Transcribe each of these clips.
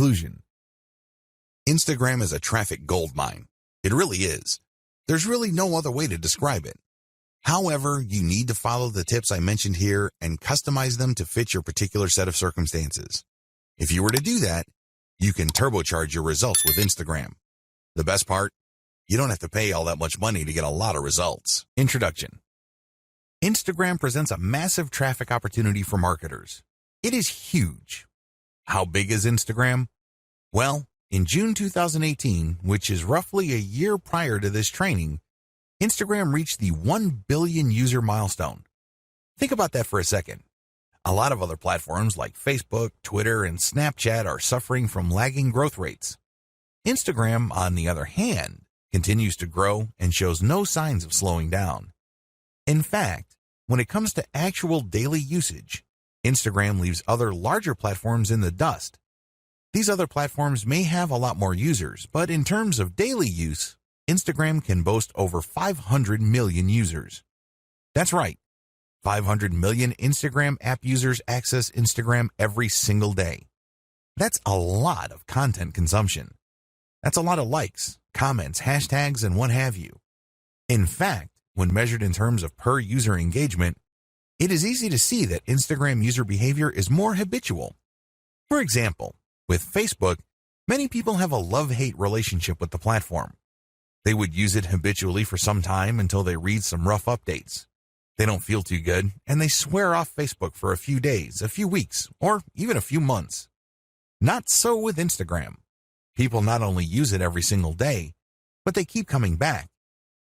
Conclusion. Instagram is a traffic goldmine. It really is. There's really no other way to describe it. However, you need to follow the tips I mentioned here and customize them to fit your particular set of circumstances. If you were to do that, you can turbocharge your results with Instagram. The best part? You don't have to pay all that much money to get a lot of results. Introduction. Instagram presents a massive traffic opportunity for marketers. It is huge. How big is Instagram? Well, in June 2018, which is roughly a year prior to this training, Instagram reached the 1 billion user milestone. Think about that for a second. A lot of other platforms like Facebook, Twitter, and Snapchat are suffering from lagging growth rates. Instagram, on the other hand, continues to grow and shows no signs of slowing down. In fact, when it comes to actual daily usage, Instagram leaves other larger platforms in the dust. These other platforms may have a lot more users, but in terms of daily use, Instagram can boast over 500 million users. That's right. 500 million Instagram app users access Instagram every single day. That's a lot of content consumption. That's a lot of likes, comments, hashtags, and what have you. In fact, when measured in terms of per user engagement, it is easy to see that Instagram user behavior is more habitual. For example, with Facebook, many people have a love-hate relationship with the platform. They would use it habitually for some time until they read some rough updates. They don't feel too good, and they swear off Facebook for a few days, a few weeks, or even a few months. Not so with Instagram. People not only use it every single day, but they keep coming back.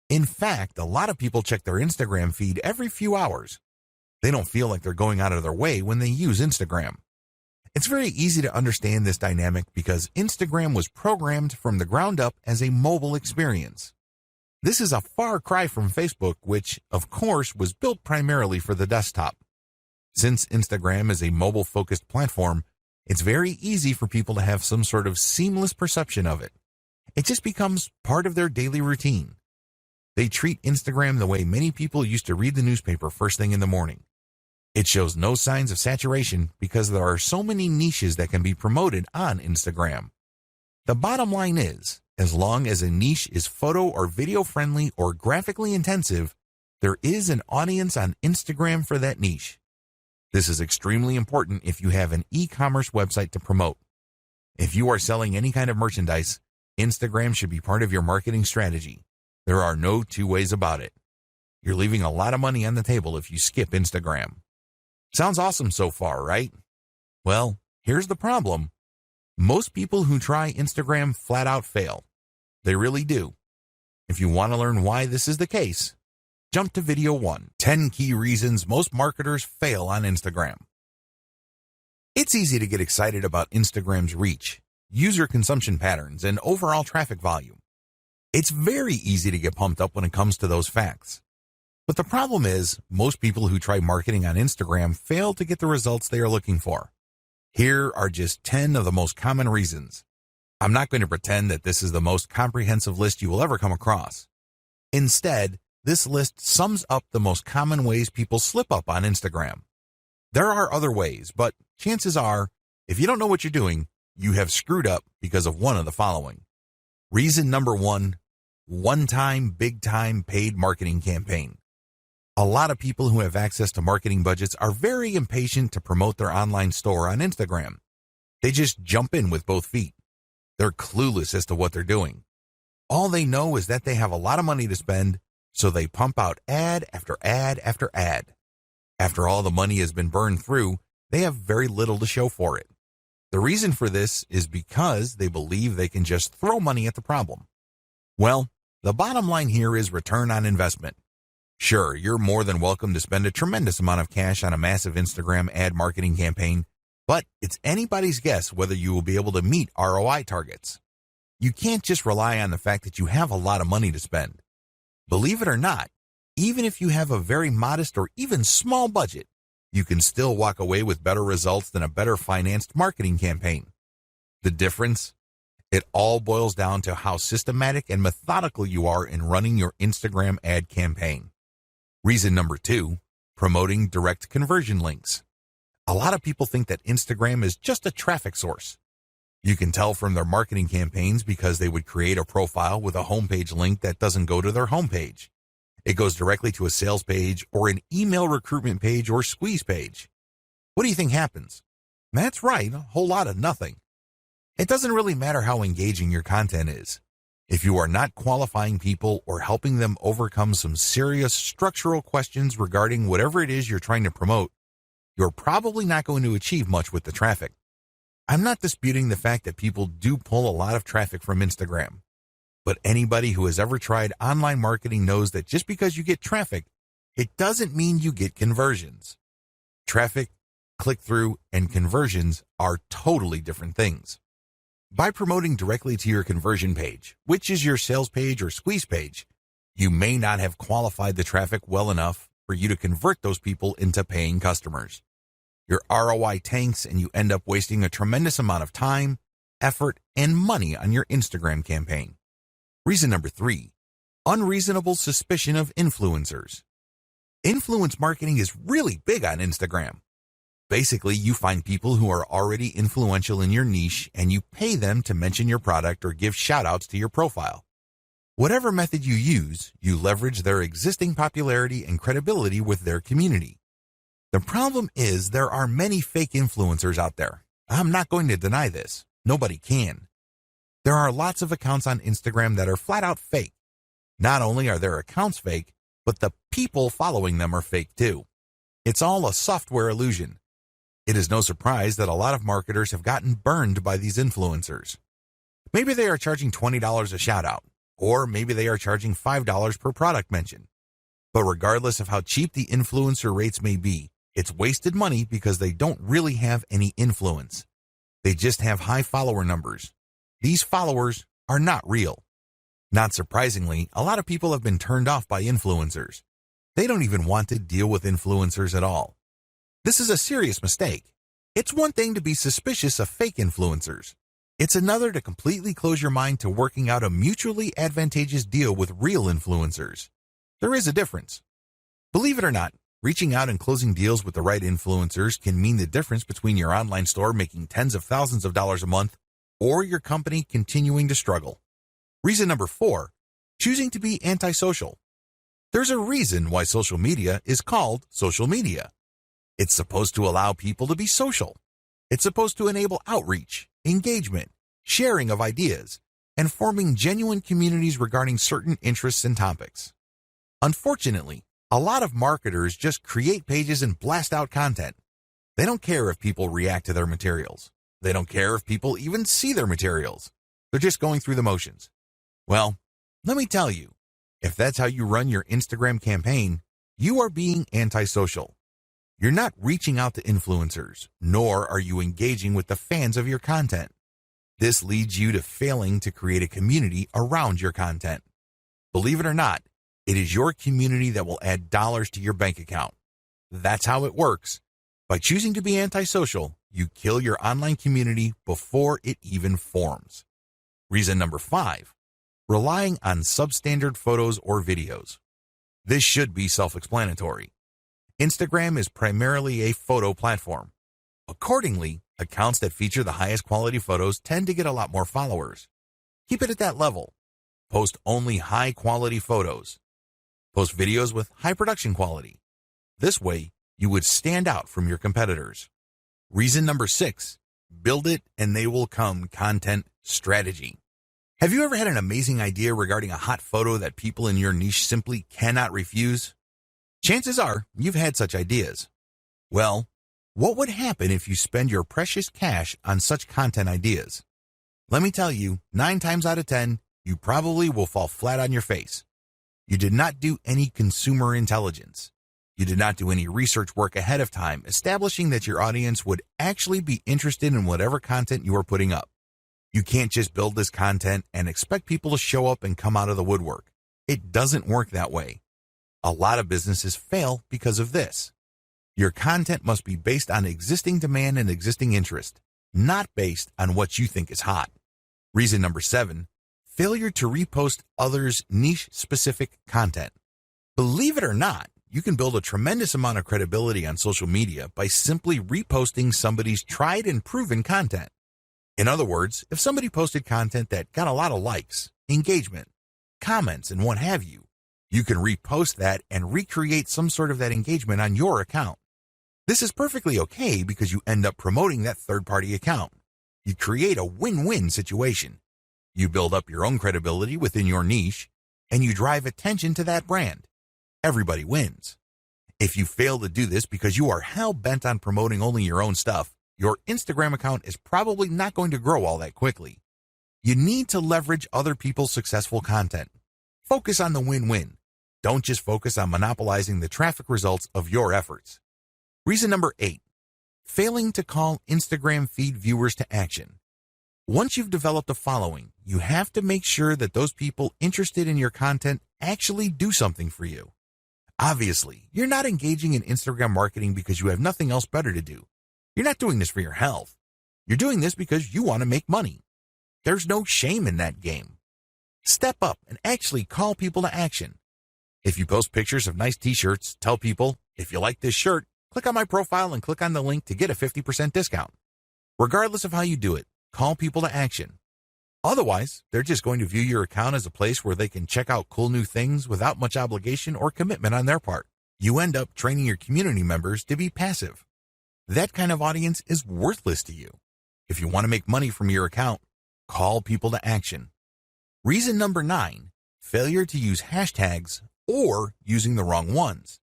In fact, a lot of people check their Instagram feed every few hours. They don't feel like they're going out of their way when they use Instagram. It's very easy to understand this dynamic because Instagram was programmed from the ground up as a mobile experience. This is a far cry from Facebook, which, of course, was built primarily for the desktop. Since Instagram is a mobile-focused platform, it's very easy for people to have some sort of seamless perception of it. It just becomes part of their daily routine. They treat Instagram the way many people used to read the newspaper first thing in the morning. It shows no signs of saturation because there are so many niches that can be promoted on Instagram. The bottom line is, as long as a niche is photo or video friendly or graphically intensive, there is an audience on Instagram for that niche. This is extremely important if you have an e-commerce website to promote. If you are selling any kind of merchandise, Instagram should be part of your marketing strategy. There are no two ways about it. You're leaving a lot of money on the table if you skip Instagram. Sounds awesome so far, right? Well, here's the problem. Most people who try Instagram flat out fail. They really do. If you want to learn why this is the case, jump to video 1, 10 key reasons most marketers fail on Instagram. It's easy to get excited about Instagram's reach, user consumption patterns, and overall traffic volume. It's very easy to get pumped up when it comes to those facts. But the problem is, most people who try marketing on Instagram fail to get the results they are looking for. Here are just 10 of the most common reasons. I'm not going to pretend that this is the most comprehensive list you will ever come across. Instead, this list sums up the most common ways people slip up on Instagram. There are other ways, but chances are, if you don't know what you're doing, you have screwed up because of one of the following. Reason number 1, one-time, big-time paid marketing campaign. A lot of people who have access to marketing budgets are very impatient to promote their online store on Instagram. They just jump in with both feet. They're clueless as to what they're doing. All they know is that they have a lot of money to spend, so they pump out ad after ad after ad. After all the money has been burned through, they have very little to show for it. The reason for this is because they believe they can just throw money at the problem. Well, the bottom line here is return on investment. Sure, you're more than welcome to spend a tremendous amount of cash on a massive Instagram ad marketing campaign, but it's anybody's guess whether you will be able to meet ROI targets. You can't just rely on the fact that you have a lot of money to spend. Believe it or not, even if you have a very modest or even small budget, you can still walk away with better results than a better financed marketing campaign. The difference? It all boils down to how systematic and methodical you are in running your Instagram ad campaign. Reason number 2, promoting direct conversion links. A lot of people think that Instagram is just a traffic source. You can tell from their marketing campaigns because they would create a profile with a homepage link that doesn't go to their homepage. It goes directly to a sales page or an email recruitment page or squeeze page. What do you think happens? That's right, a whole lot of nothing. It doesn't really matter how engaging your content is. If you are not qualifying people or helping them overcome some serious structural questions regarding whatever it is you're trying to promote, you're probably not going to achieve much with the traffic. I'm not disputing the fact that people do pull a lot of traffic from Instagram, but anybody who has ever tried online marketing knows that just because you get traffic, it doesn't mean you get conversions. Traffic, click-through, and conversions are totally different things. By promoting directly to your conversion page, which is your sales page or squeeze page, you may not have qualified the traffic well enough for you to convert those people into paying customers. Your ROI tanks and you end up wasting a tremendous amount of time, effort, and money on your Instagram campaign. Reason number 3, unreasonable suspicion of influencers. Influence marketing is really big on Instagram. Basically, you find people who are already influential in your niche and you pay them to mention your product or give shout-outs to your profile. Whatever method you use, you leverage their existing popularity and credibility with their community. The problem is there are many fake influencers out there. I'm not going to deny this. Nobody can. There are lots of accounts on Instagram that are flat out fake. Not only are their accounts fake, but the people following them are fake too. It's all a software illusion. It is no surprise that a lot of marketers have gotten burned by these influencers. Maybe they are charging $20 a shout out, or maybe they are charging $5 per product mention. But regardless of how cheap the influencer rates may be, it's wasted money because they don't really have any influence. They just have high follower numbers. These followers are not real. Not surprisingly, a lot of people have been turned off by influencers. They don't even want to deal with influencers at all. This is a serious mistake. It's one thing to be suspicious of fake influencers. It's another to completely close your mind to working out a mutually advantageous deal with real influencers. There is a difference. Believe it or not, reaching out and closing deals with the right influencers can mean the difference between your online store making tens of thousands of dollars a month or your company continuing to struggle. Reason number 4, choosing to be antisocial. There's a reason why social media is called social media. It's supposed to allow people to be social. It's supposed to enable outreach, engagement, sharing of ideas, and forming genuine communities regarding certain interests and topics. Unfortunately, a lot of marketers just create pages and blast out content. They don't care if people react to their materials. They don't care if people even see their materials. They're just going through the motions. Well, let me tell you, if that's how you run your Instagram campaign, you are being antisocial. You're not reaching out to influencers, nor are you engaging with the fans of your content. This leads you to failing to create a community around your content. Believe it or not, it is your community that will add dollars to your bank account. That's how it works. By choosing to be antisocial, you kill your online community before it even forms. Reason number 5, relying on substandard photos or videos. This should be self-explanatory. Instagram is primarily a photo platform. Accordingly, accounts that feature the highest quality photos tend to get a lot more followers. Keep it at that level. Post only high quality photos. Post videos with high production quality. This way, you would stand out from your competitors. Reason number 6, build it and they will come content strategy. Have you ever had an amazing idea regarding a hot photo that people in your niche simply cannot refuse? Chances are you've had such ideas. Well, what would happen if you spend your precious cash on such content ideas? Let me tell you, 9 times out of 10, you probably will fall flat on your face. You did not do any consumer intelligence. You did not do any research work ahead of time establishing that your audience would actually be interested in whatever content you are putting up. You can't just build this content and expect people to show up and come out of the woodwork. It doesn't work that way. A lot of businesses fail because of this. Your content must be based on existing demand and existing interest, not based on what you think is hot. Reason number 7, failure to repost others' niche-specific content. Believe it or not, you can build a tremendous amount of credibility on social media by simply reposting somebody's tried and proven content. In other words, if somebody posted content that got a lot of likes, engagement, comments, and what have you, you can repost that and recreate some sort of that engagement on your account. This is perfectly okay because you end up promoting that third-party account. You create a win-win situation. You build up your own credibility within your niche, and you drive attention to that brand. Everybody wins. If you fail to do this because you are hell-bent on promoting only your own stuff, your Instagram account is probably not going to grow all that quickly. You need to leverage other people's successful content. Focus on the win-win. Don't just focus on monopolizing the traffic results of your efforts. Reason number 8, failing to call Instagram feed viewers to action. Once you've developed a following, you have to make sure that those people interested in your content actually do something for you. Obviously, you're not engaging in Instagram marketing because you have nothing else better to do. You're not doing this for your health. You're doing this because you want to make money. There's no shame in that game. Step up and actually call people to action. If you post pictures of nice t-shirts, tell people, if you like this shirt, click on my profile and click on the link to get a 50% discount. Regardless of how you do it, call people to action. Otherwise, they're just going to view your account as a place where they can check out cool new things without much obligation or commitment on their part. You end up training your community members to be passive. That kind of audience is worthless to you. If you want to make money from your account, call people to action. Reason number 9, failure to use hashtags or using the wrong ones.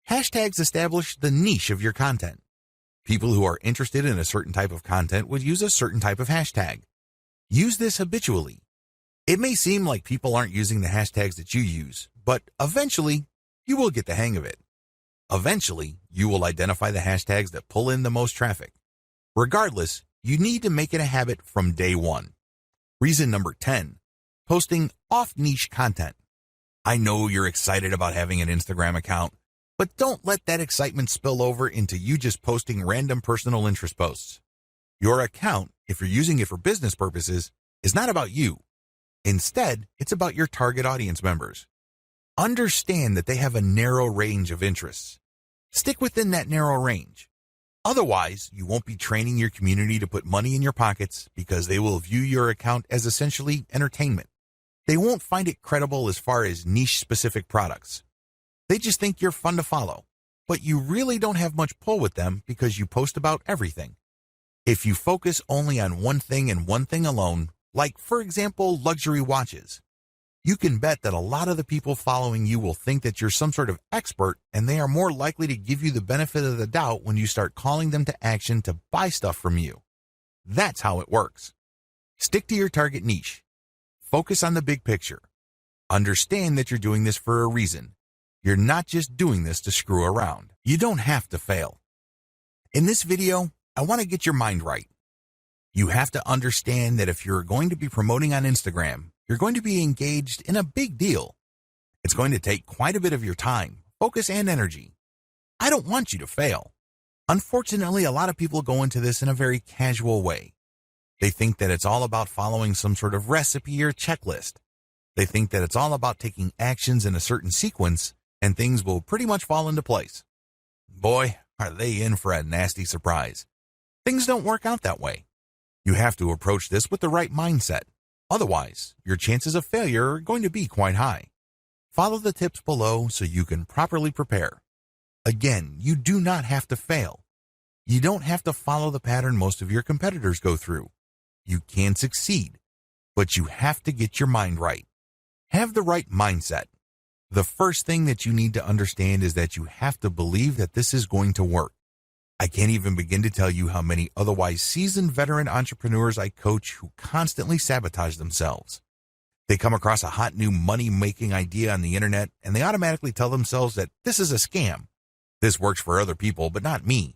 Hashtags establish the niche of your content. People who are interested in a certain type of content would use a certain type of hashtag. Use this habitually. It may seem like people aren't using the hashtags that you use, but eventually, you will get the hang of it. Eventually, you will identify the hashtags that pull in the most traffic. Regardless, you need to make it a habit from day one. Reason number 10, posting off-niche content. I know you're excited about having an Instagram account, but don't let that excitement spill over into you just posting random personal interest posts. Your account, if you're using it for business purposes, is not about you. Instead, it's about your target audience members. Understand that they have a narrow range of interests. Stick within that narrow range. Otherwise, you won't be training your community to put money in your pockets because they will view your account as essentially entertainment. They won't find it credible as far as niche-specific products. They just think you're fun to follow, but you really don't have much pull with them because you post about everything. If you focus only on one thing and one thing alone, like, for example, luxury watches, you can bet that a lot of the people following you will think that you're some sort of expert, and they are more likely to give you the benefit of the doubt when you start calling them to action to buy stuff from you. That's how it works. Stick to your target niche. Focus on the big picture. Understand that you're doing this for a reason. You're not just doing this to screw around. You don't have to fail. In this video, I want to get your mind right. You have to understand that if you're going to be promoting on Instagram, you're going to be engaged in a big deal. It's going to take quite a bit of your time, focus, and energy. I don't want you to fail. Unfortunately, a lot of people go into this in a very casual way. They think that it's all about following some sort of recipe or checklist. They think that it's all about taking actions in a certain sequence and things will pretty much fall into place. Boy, are they in for a nasty surprise. Things don't work out that way. You have to approach this with the right mindset. Otherwise, your chances of failure are going to be quite high. Follow the tips below so you can properly prepare. Again, you do not have to fail. You don't have to follow the pattern most of your competitors go through. You can succeed, but you have to get your mind right. Have the right mindset. The first thing that you need to understand is that you have to believe that this is going to work. I can't even begin to tell you how many otherwise seasoned veteran entrepreneurs I coach who constantly sabotage themselves. They come across a hot new money-making idea on the internet and they automatically tell themselves that this is a scam. This works for other people, but not me.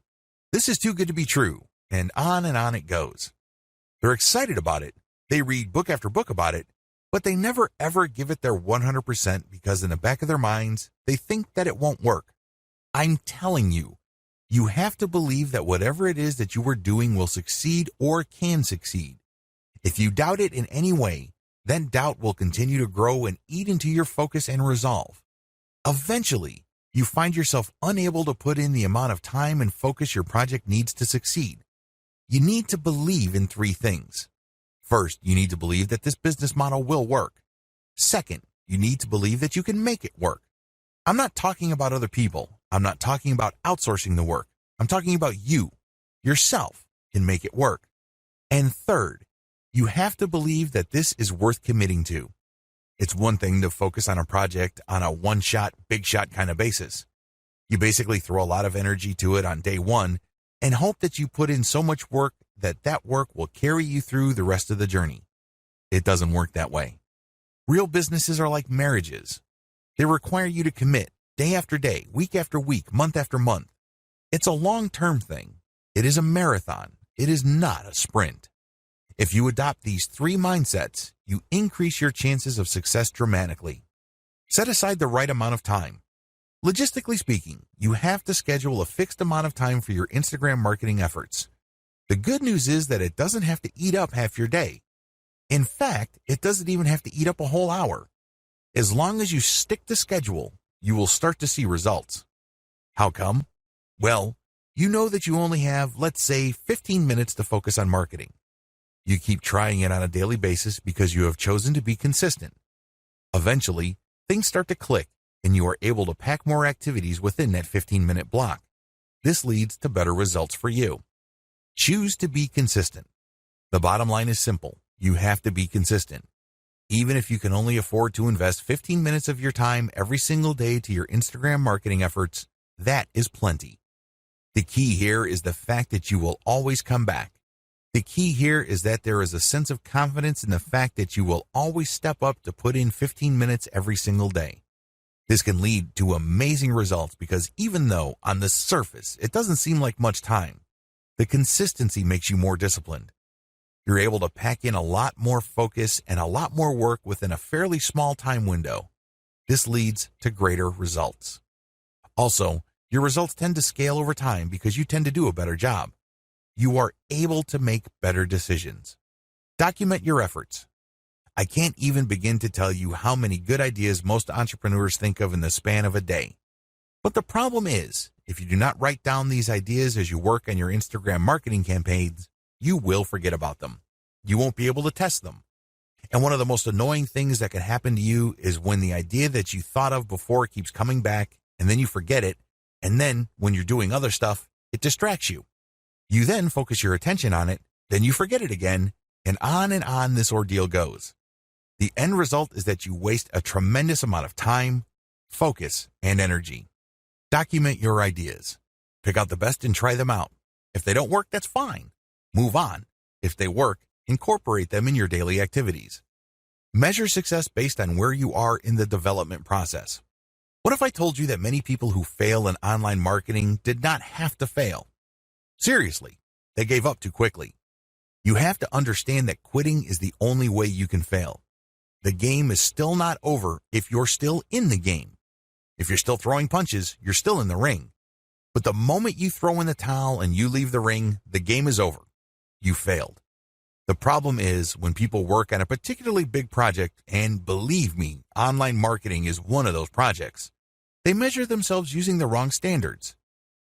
This is too good to be true, and on it goes. They're excited about it. They read book after book about it, but they never ever give it their 100% because in the back of their minds, they think that it won't work. I'm telling you, you have to believe that whatever it is that you are doing will succeed or can succeed. If you doubt it in any way, then doubt will continue to grow and eat into your focus and resolve. Eventually, you find yourself unable to put in the amount of time and focus your project needs to succeed. You need to believe in three things. First, you need to believe that this business model will work. Second, you need to believe that you can make it work. I'm not talking about other people. I'm not talking about outsourcing the work. I'm talking about you, yourself, can make it work. And third, you have to believe that this is worth committing to. It's one thing to focus on a project on a one-shot, big-shot kind of basis. You basically throw a lot of energy to it on day one and hope that you put in so much work that that work will carry you through the rest of the journey. It doesn't work that way. Real businesses are like marriages. They require you to commit day after day, week after week, month after month. It's a long-term thing. It is a marathon. It is not a sprint. If you adopt these three mindsets, you increase your chances of success dramatically. Set aside the right amount of time. Logistically speaking, you have to schedule a fixed amount of time for your Instagram marketing efforts. The good news is that it doesn't have to eat up half your day. In fact, it doesn't even have to eat up a whole hour. As long as you stick to schedule, you will start to see results. How come? Well, you know that you only have, let's say, 15 minutes to focus on marketing. You keep trying it on a daily basis because you have chosen to be consistent. Eventually, things start to click and you are able to pack more activities within that 15-minute block. This leads to better results for you. Choose to be consistent. The bottom line is simple. You have to be consistent. Even if you can only afford to invest 15 minutes of your time every single day to your Instagram marketing efforts, that is plenty. The key here is the fact that you will always come back. The key here is that there is a sense of confidence in the fact that you will always step up to put in 15 minutes every single day. This can lead to amazing results because even though on the surface it doesn't seem like much time, the consistency makes you more disciplined. You're able to pack in a lot more focus and a lot more work within a fairly small time window. This leads to greater results. Also, your results tend to scale over time because you tend to do a better job. You are able to make better decisions. Document your efforts. I can't even begin to tell you how many good ideas most entrepreneurs think of in the span of a day. But the problem is, if you do not write down these ideas as you work on your Instagram marketing campaigns, you will forget about them. You won't be able to test them. And one of the most annoying things that can happen to you is when the idea that you thought of before keeps coming back, and then you forget it, and then when you're doing other stuff, it distracts you. You then focus your attention on it, then you forget it again, and on this ordeal goes. The end result is that you waste a tremendous amount of time, focus, and energy. Document your ideas. Pick out the best and try them out. If they don't work, that's fine. Move on. If they work, incorporate them in your daily activities. Measure success based on where you are in the development process. What if I told you that many people who fail in online marketing did not have to fail? Seriously, they gave up too quickly. You have to understand that quitting is the only way you can fail. The game is still not over if you're still in the game. If you're still throwing punches, you're still in the ring. But the moment you throw in the towel and you leave the ring, the game is over. You failed. The problem is when people work on a particularly big project, and believe me, online marketing is one of those projects, they measure themselves using the wrong standards.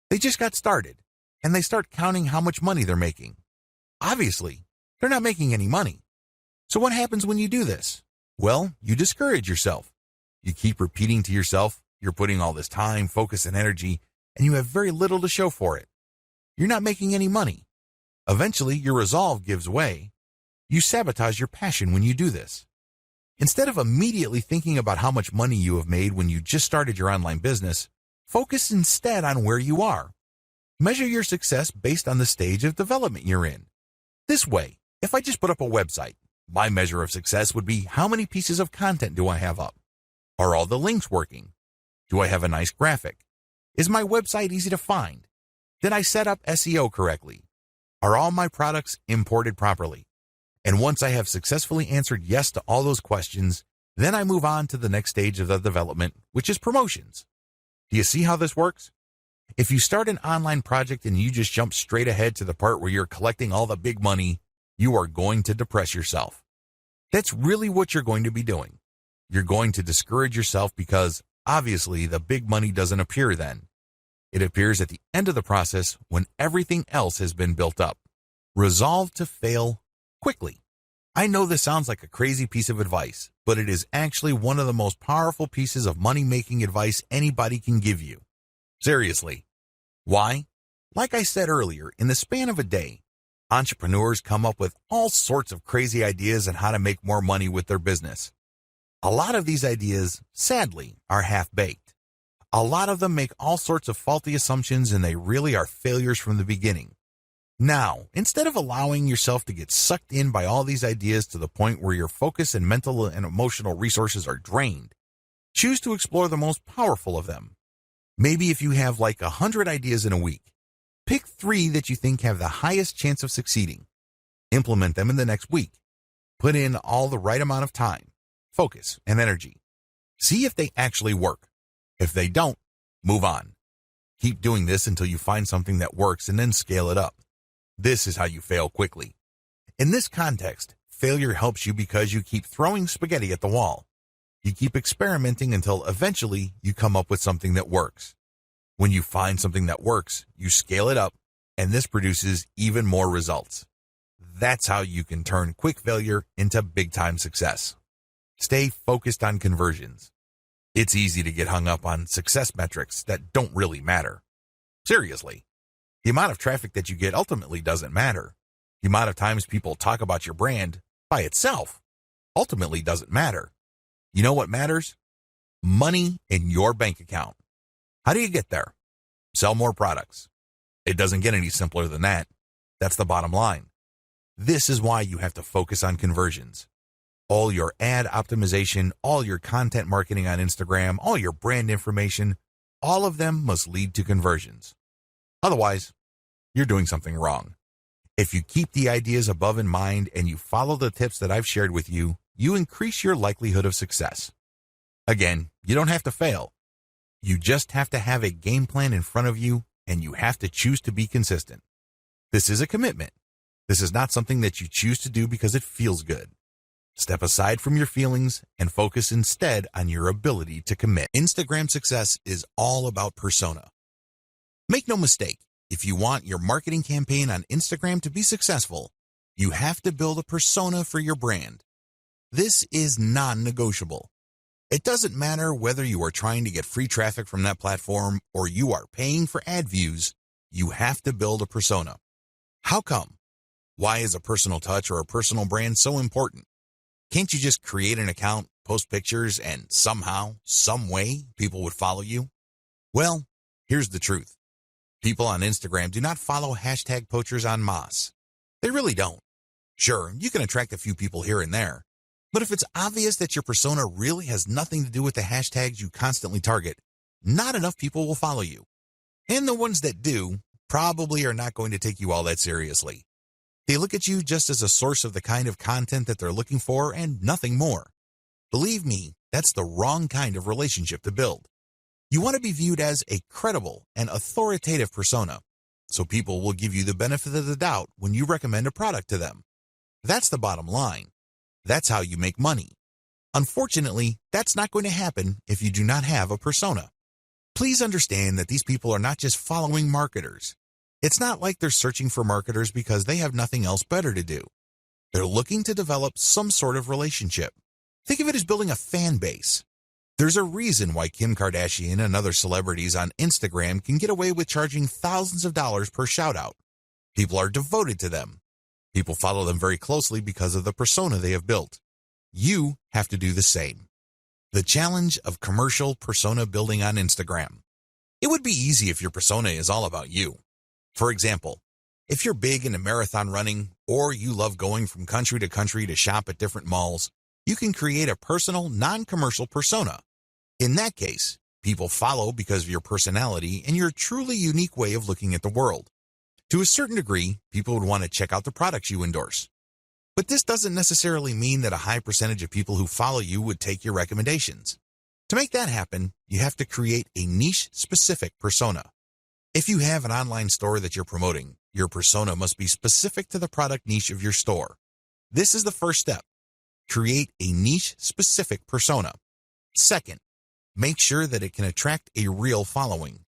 They just got started, and they start counting how much money they're making. Obviously, they're not making any money. So what happens when you do this? Well, you discourage yourself. You keep repeating to yourself, you're putting all this time, focus, and energy, and you have very little to show for it. You're not making any money. Eventually, your resolve gives way. You sabotage your passion when you do this. Instead of immediately thinking about how much money you have made when you just started your online business, focus instead on where you are. Measure your success based on the stage of development you're in. This way, if I just put up a website, my measure of success would be how many pieces of content do I have up? Are all the links working? Do I have a nice graphic? Is my website easy to find? Did I set up SEO correctly? Are all my products imported properly? And once I have successfully answered yes to all those questions, then I move on to the next stage of the development, which is promotions. Do you see how this works? If you start an online project and you just jump straight ahead to the part where you're collecting all the big money, you are going to depress yourself. That's really what you're going to be doing. You're going to discourage yourself because, obviously, the big money doesn't appear then. It appears at the end of the process when everything else has been built up. Resolve to fail quickly. I know this sounds like a crazy piece of advice, but it is actually one of the most powerful pieces of money-making advice anybody can give you. Seriously. Why? Like I said earlier, in the span of a day, entrepreneurs come up with all sorts of crazy ideas on how to make more money with their business. A lot of these ideas, sadly, are half-baked. A lot of them make all sorts of faulty assumptions and they really are failures from the beginning. Now, instead of allowing yourself to get sucked in by all these ideas to the point where your focus and mental and emotional resources are drained, choose to explore the most powerful of them. Maybe if you have like 100 ideas in a week, pick 3 that you think have the highest chance of succeeding. Implement them in the next week. Put in all the right amount of time, focus, and energy. See if they actually work. If they don't, move on. Keep doing this until you find something that works and then scale it up. This is how you fail quickly. In this context, failure helps you because you keep throwing spaghetti at the wall. You keep experimenting until eventually you come up with something that works. When you find something that works, you scale it up, and this produces even more results. That's how you can turn quick failure into big-time success. Stay focused on conversions. It's easy to get hung up on success metrics that don't really matter. Seriously. The amount of traffic that you get ultimately doesn't matter. The amount of times people talk about your brand by itself ultimately doesn't matter. You know what matters? Money in your bank account. How do you get there? Sell more products. It doesn't get any simpler than that. That's the bottom line. This is why you have to focus on conversions. All your ad optimization, all your content marketing on Instagram, all your brand information, all of them must lead to conversions. Otherwise, you're doing something wrong. If you keep the ideas above in mind and you follow the tips that I've shared with you, you increase your likelihood of success. Again, you don't have to fail. You just have to have a game plan in front of you, and you have to choose to be consistent. This is a commitment. This is not something that you choose to do because it feels good. Step aside from your feelings and focus instead on your ability to commit. Instagram success is all about persona. Make no mistake, if you want your marketing campaign on Instagram to be successful, you have to build a persona for your brand. This is non-negotiable. It doesn't matter whether you are trying to get free traffic from that platform or you are paying for ad views, you have to build a persona. How come? Why is a personal touch or a personal brand so important? Can't you just create an account, post pictures, and somehow, some way, people would follow you? Well, here's the truth. People on Instagram do not follow hashtag poachers en masse. They really don't. Sure, you can attract a few people here and there, but if it's obvious that your persona really has nothing to do with the hashtags you constantly target, not enough people will follow you. And the ones that do probably are not going to take you all that seriously. They look at you just as a source of the kind of content that they're looking for and nothing more. Believe me, that's the wrong kind of relationship to build. You want to be viewed as a credible and authoritative persona, so people will give you the benefit of the doubt when you recommend a product to them. That's the bottom line. That's how you make money. Unfortunately, that's not going to happen if you do not have a persona. Please understand that these people are not just following marketers. It's not like they're searching for marketers because they have nothing else better to do. They're looking to develop some sort of relationship. Think of it as building a fan base. There's a reason why Kim Kardashian and other celebrities on Instagram can get away with charging thousands of dollars per shout-out. People are devoted to them. People follow them very closely because of the persona they have built. You have to do the same. The challenge of commercial persona building on Instagram. It would be easy if your persona is all about you. For example, if you're big into marathon running or you love going from country to country to shop at different malls, you can create a personal, non-commercial persona. In that case, people follow because of your personality and your truly unique way of looking at the world. To a certain degree, people would want to check out the products you endorse. But this doesn't necessarily mean that a high percentage of people who follow you would take your recommendations. To make that happen, you have to create a niche-specific persona. If you have an online store that you're promoting, your persona must be specific to the product niche of your store. This is the first step. Create a niche-specific persona. Second, make sure that it can attract a real following.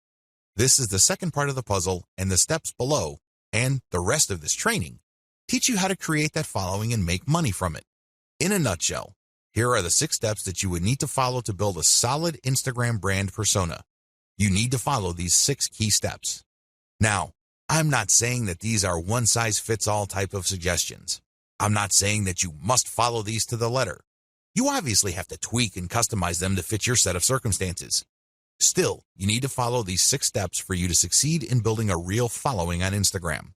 This is the second part of the puzzle, and the steps below, and the rest of this training, teach you how to create that following and make money from it. In a nutshell, here are the 6 steps that you would need to follow to build a solid Instagram brand persona. You need to follow these 6 key steps. Now, I'm not saying that these are one-size-fits-all type of suggestions. I'm not saying that you must follow these to the letter. You obviously have to tweak and customize them to fit your set of circumstances. Still, you need to follow these 6 steps for you to succeed in building a real following on Instagram.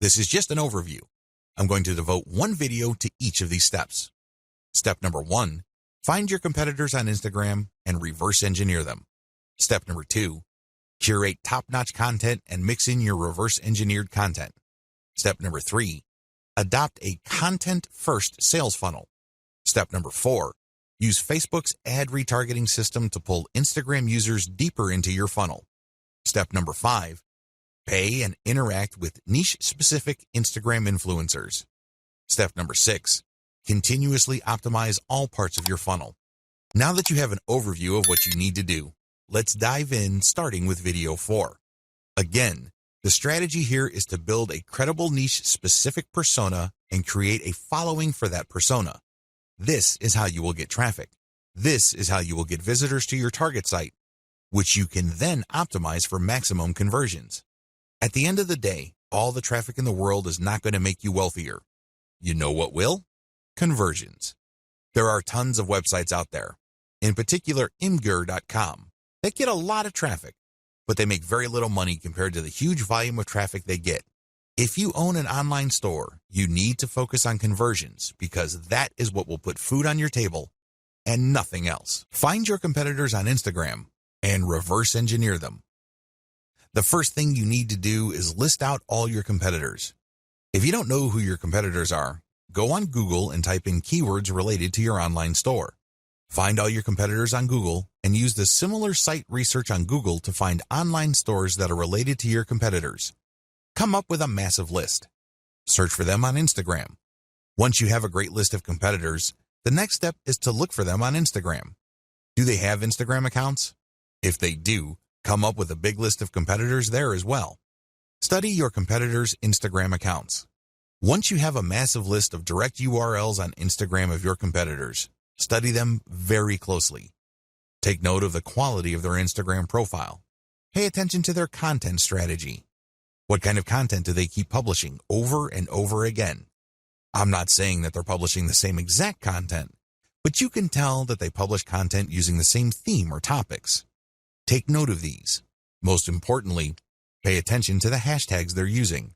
This is just an overview. I'm going to devote one video to each of these steps. Step number 1, find your competitors on Instagram and reverse engineer them. Step number 2, curate top-notch content and mix in your reverse engineered content. Step number 3, adopt a content-first sales funnel. Step number 4, use Facebook's ad retargeting system to pull Instagram users deeper into your funnel. Step number 5, pay and interact with niche-specific Instagram influencers. Step number 6, continuously optimize all parts of your funnel. Now that you have an overview of what you need to do, let's dive in, starting with video 4. Again, the strategy here is to build a credible niche-specific persona and create a following for that persona. This is how you will get traffic. This is how you will get visitors to your target site, which you can then optimize for maximum conversions. At the end of the day, all the traffic in the world is not going to make you wealthier. You know what will? Conversions. There are tons of websites out there, in particular Imgur.com, that get a lot of traffic, but they make very little money compared to the huge volume of traffic they get. If you own an online store, you need to focus on conversions because that is what will put food on your table and nothing else. Find your competitors on Instagram and reverse engineer them. The first thing you need to do is list out all your competitors. If you don't know who your competitors are, go on Google and type in keywords related to your online store. Find all your competitors on Google and use the similar site research on Google to find online stores that are related to your competitors. Come up with a massive list. Search for them on Instagram. Once you have a great list of competitors, the next step is to look for them on Instagram. Do they have Instagram accounts? If they do, come up with a big list of competitors there as well. Study your competitors' Instagram accounts. Once you have a massive list of direct URLs on Instagram of your competitors, study them very closely. Take note of the quality of their Instagram profile. Pay attention to their content strategy. What kind of content do they keep publishing over and over again? I'm not saying that they're publishing the same exact content, but you can tell that they publish content using the same theme or topics. Take note of these. Most importantly, pay attention to the hashtags they're using.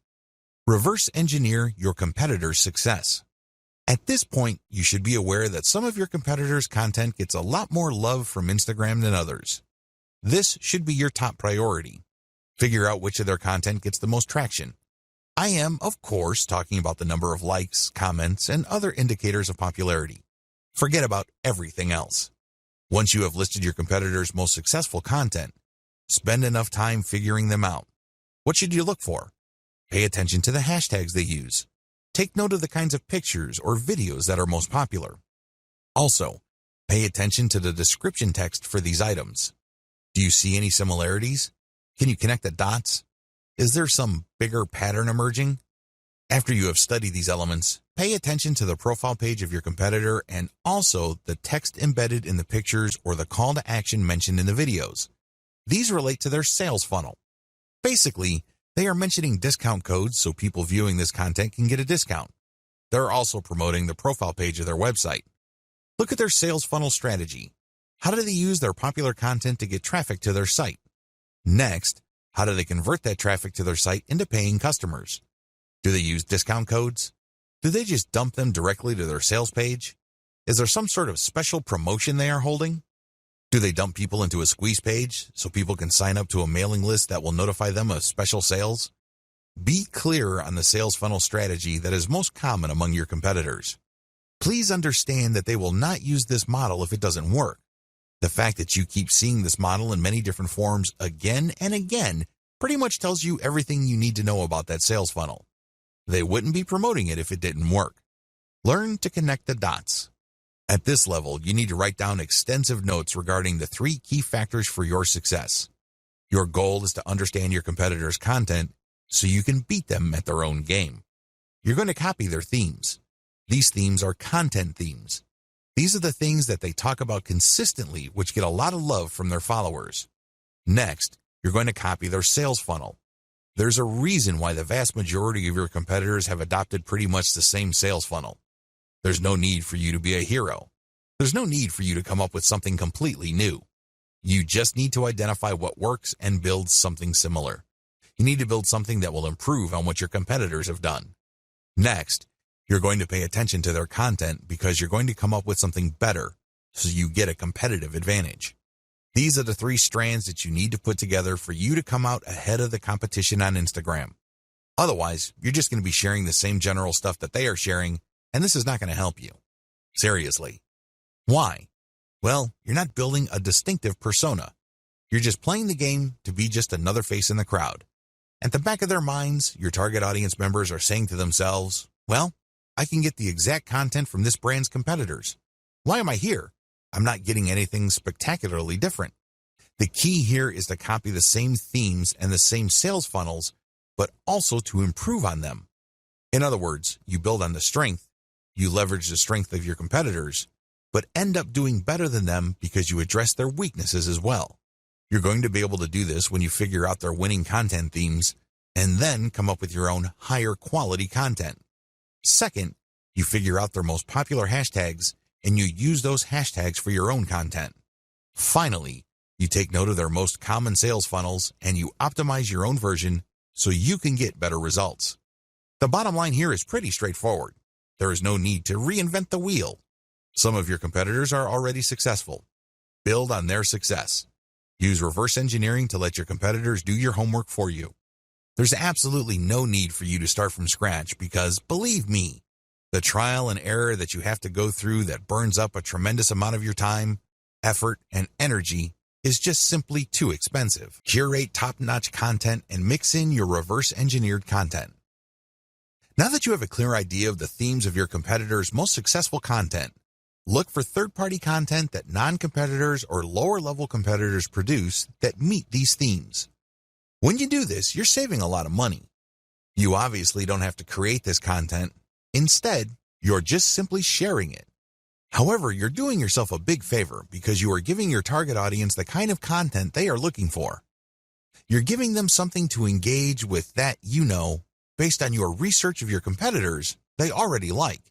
Reverse engineer your competitors' success. At this point, you should be aware that some of your competitors' content gets a lot more love from Instagram than others. This should be your top priority. Figure out which of their content gets the most traction. I am, of course, talking about the number of likes, comments, and other indicators of popularity. Forget about everything else. Once you have listed your competitors' most successful content, spend enough time figuring them out. What should you look for? Pay attention to the hashtags they use. Take note of the kinds of pictures or videos that are most popular. Also, pay attention to the description text for these items. Do you see any similarities? Can you connect the dots? Is there some bigger pattern emerging? After you have studied these elements, pay attention to the profile page of your competitor and also the text embedded in the pictures or the call to action mentioned in the videos. These relate to their sales funnel. Basically, they are mentioning discount codes so people viewing this content can get a discount. They're also promoting the profile page of their website. Look at their sales funnel strategy. How do they use their popular content to get traffic to their site? Next, how do they convert that traffic to their site into paying customers? Do they use discount codes? Do they just dump them directly to their sales page? Is there some sort of special promotion they are holding? Do they dump people into a squeeze page so people can sign up to a mailing list that will notify them of special sales? Be clear on the sales funnel strategy that is most common among your competitors. Please understand that they will not use this model if it doesn't work. The fact that you keep seeing this model in many different forms again and again pretty much tells you everything you need to know about that sales funnel. They wouldn't be promoting it if it didn't work. Learn to connect the dots. At this level, you need to write down extensive notes regarding the 3 key factors for your success. Your goal is to understand your competitors' content so you can beat them at their own game. you're going to copy their themes. These themes are content themes. These are the things that they talk about consistently, which get a lot of love from their followers. Next, you're going to copy their sales funnel. There's a reason why the vast majority of your competitors have adopted pretty much the same sales funnel. There's no need for you to be a hero. There's no need for you to come up with something completely new. You just need to identify what works and build something similar. You need to build something that will improve on what your competitors have done. Next, you're going to pay attention to their content because you're going to come up with something better so you get a competitive advantage. These are the 3 strands that you need to put together for you to come out ahead of the competition on Instagram. Otherwise, you're just going to be sharing the same general stuff that they are sharing, and this is not going to help you. Seriously. Why? Well, you're not building a distinctive persona. You're just playing the game to be just another face in the crowd. At the back of their minds, your target audience members are saying to themselves, well, I can get the exact content from this brand's competitors. Why am I here? I'm not getting anything spectacularly different. The key here is to copy the same themes and the same sales funnels, but also to improve on them. In other words, you build on the strength, you leverage the strength of your competitors, but end up doing better than them because you address their weaknesses as well. You're going to be able to do this when you figure out their winning content themes and then come up with your own higher quality content. Second, you figure out their most popular hashtags and you use those hashtags for your own content. Finally, you take note of their most common sales funnels and you optimize your own version so you can get better results. The bottom line here is pretty straightforward. There is no need to reinvent the wheel. Some of your competitors are already successful. Build on their success. Use reverse engineering to let your competitors do your homework for you. There's absolutely no need for you to start from scratch because, believe me, the trial and error that you have to go through that burns up a tremendous amount of your time, effort, and energy is just simply too expensive. Curate top-notch content and mix in your reverse-engineered content. Now that you have a clear idea of the themes of your competitors' most successful content, look for third-party content that non-competitors or lower-level competitors produce that meet these themes. When you do this, you're saving a lot of money. You obviously don't have to create this content. Instead, you're just simply sharing it. However, you're doing yourself a big favor because you are giving your target audience the kind of content they are looking for. You're giving them something to engage with that based on your research of your competitors, they already like.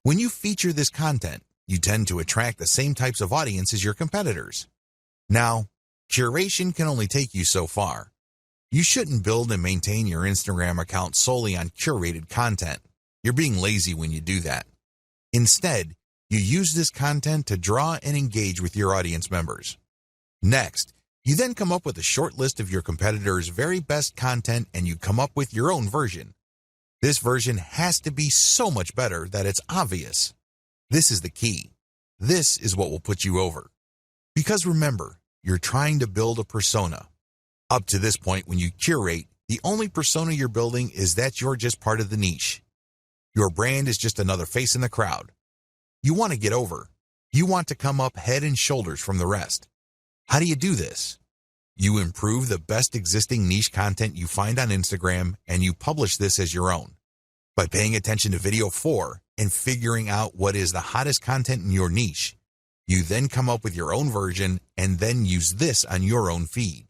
When you feature this content, you tend to attract the same types of audience as your competitors. Now, curation can only take you so far. You shouldn't build and maintain your Instagram account solely on curated content. You're being lazy when you do that. Instead, you use this content to draw and engage with your audience members. Next, you then come up with a short list of your competitors' very best content and you come up with your own version. This version has to be so much better that it's obvious. This is the key. This is what will put you over. Because remember, you're trying to build a persona. Up to this point, when you curate, the only persona you're building is that you're just part of the niche. Your brand is just another face in the crowd. You want to get over. You want to come up head and shoulders from the rest. How do you do this? You improve the best existing niche content you find on Instagram and you publish this as your own. By paying attention to video 4 and figuring out what is the hottest content in your niche, you then come up with your own version and then use this on your own feed.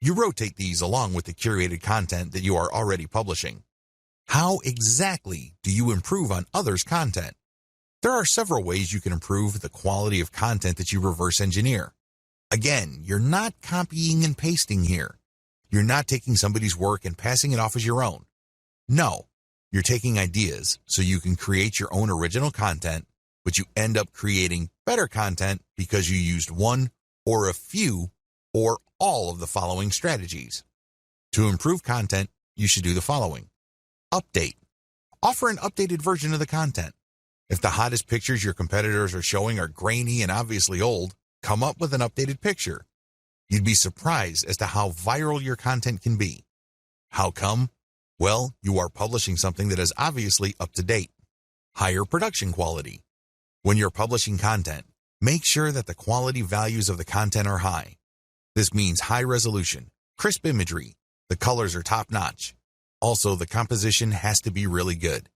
You rotate these along with the curated content that you are already publishing. How exactly do you improve on others' content? There are several ways you can improve the quality of content that you reverse engineer. Again, you're not copying and pasting here. You're not taking somebody's work and passing it off as your own. No, you're taking ideas so you can create your own original content, but you end up creating better content because you used one or a few or all of the following strategies. To improve content, you should do the following. Update. Offer an updated version of the content. If the hottest pictures your competitors are showing are grainy and obviously old, come up with an updated picture. You'd be surprised as to how viral your content can be. How come? Well, you are publishing something that is obviously up to date. Higher production quality. When you're publishing content, make sure that the quality values of the content are high. This means high resolution, crisp imagery, the colors are top-notch. Also, the composition has to be really good.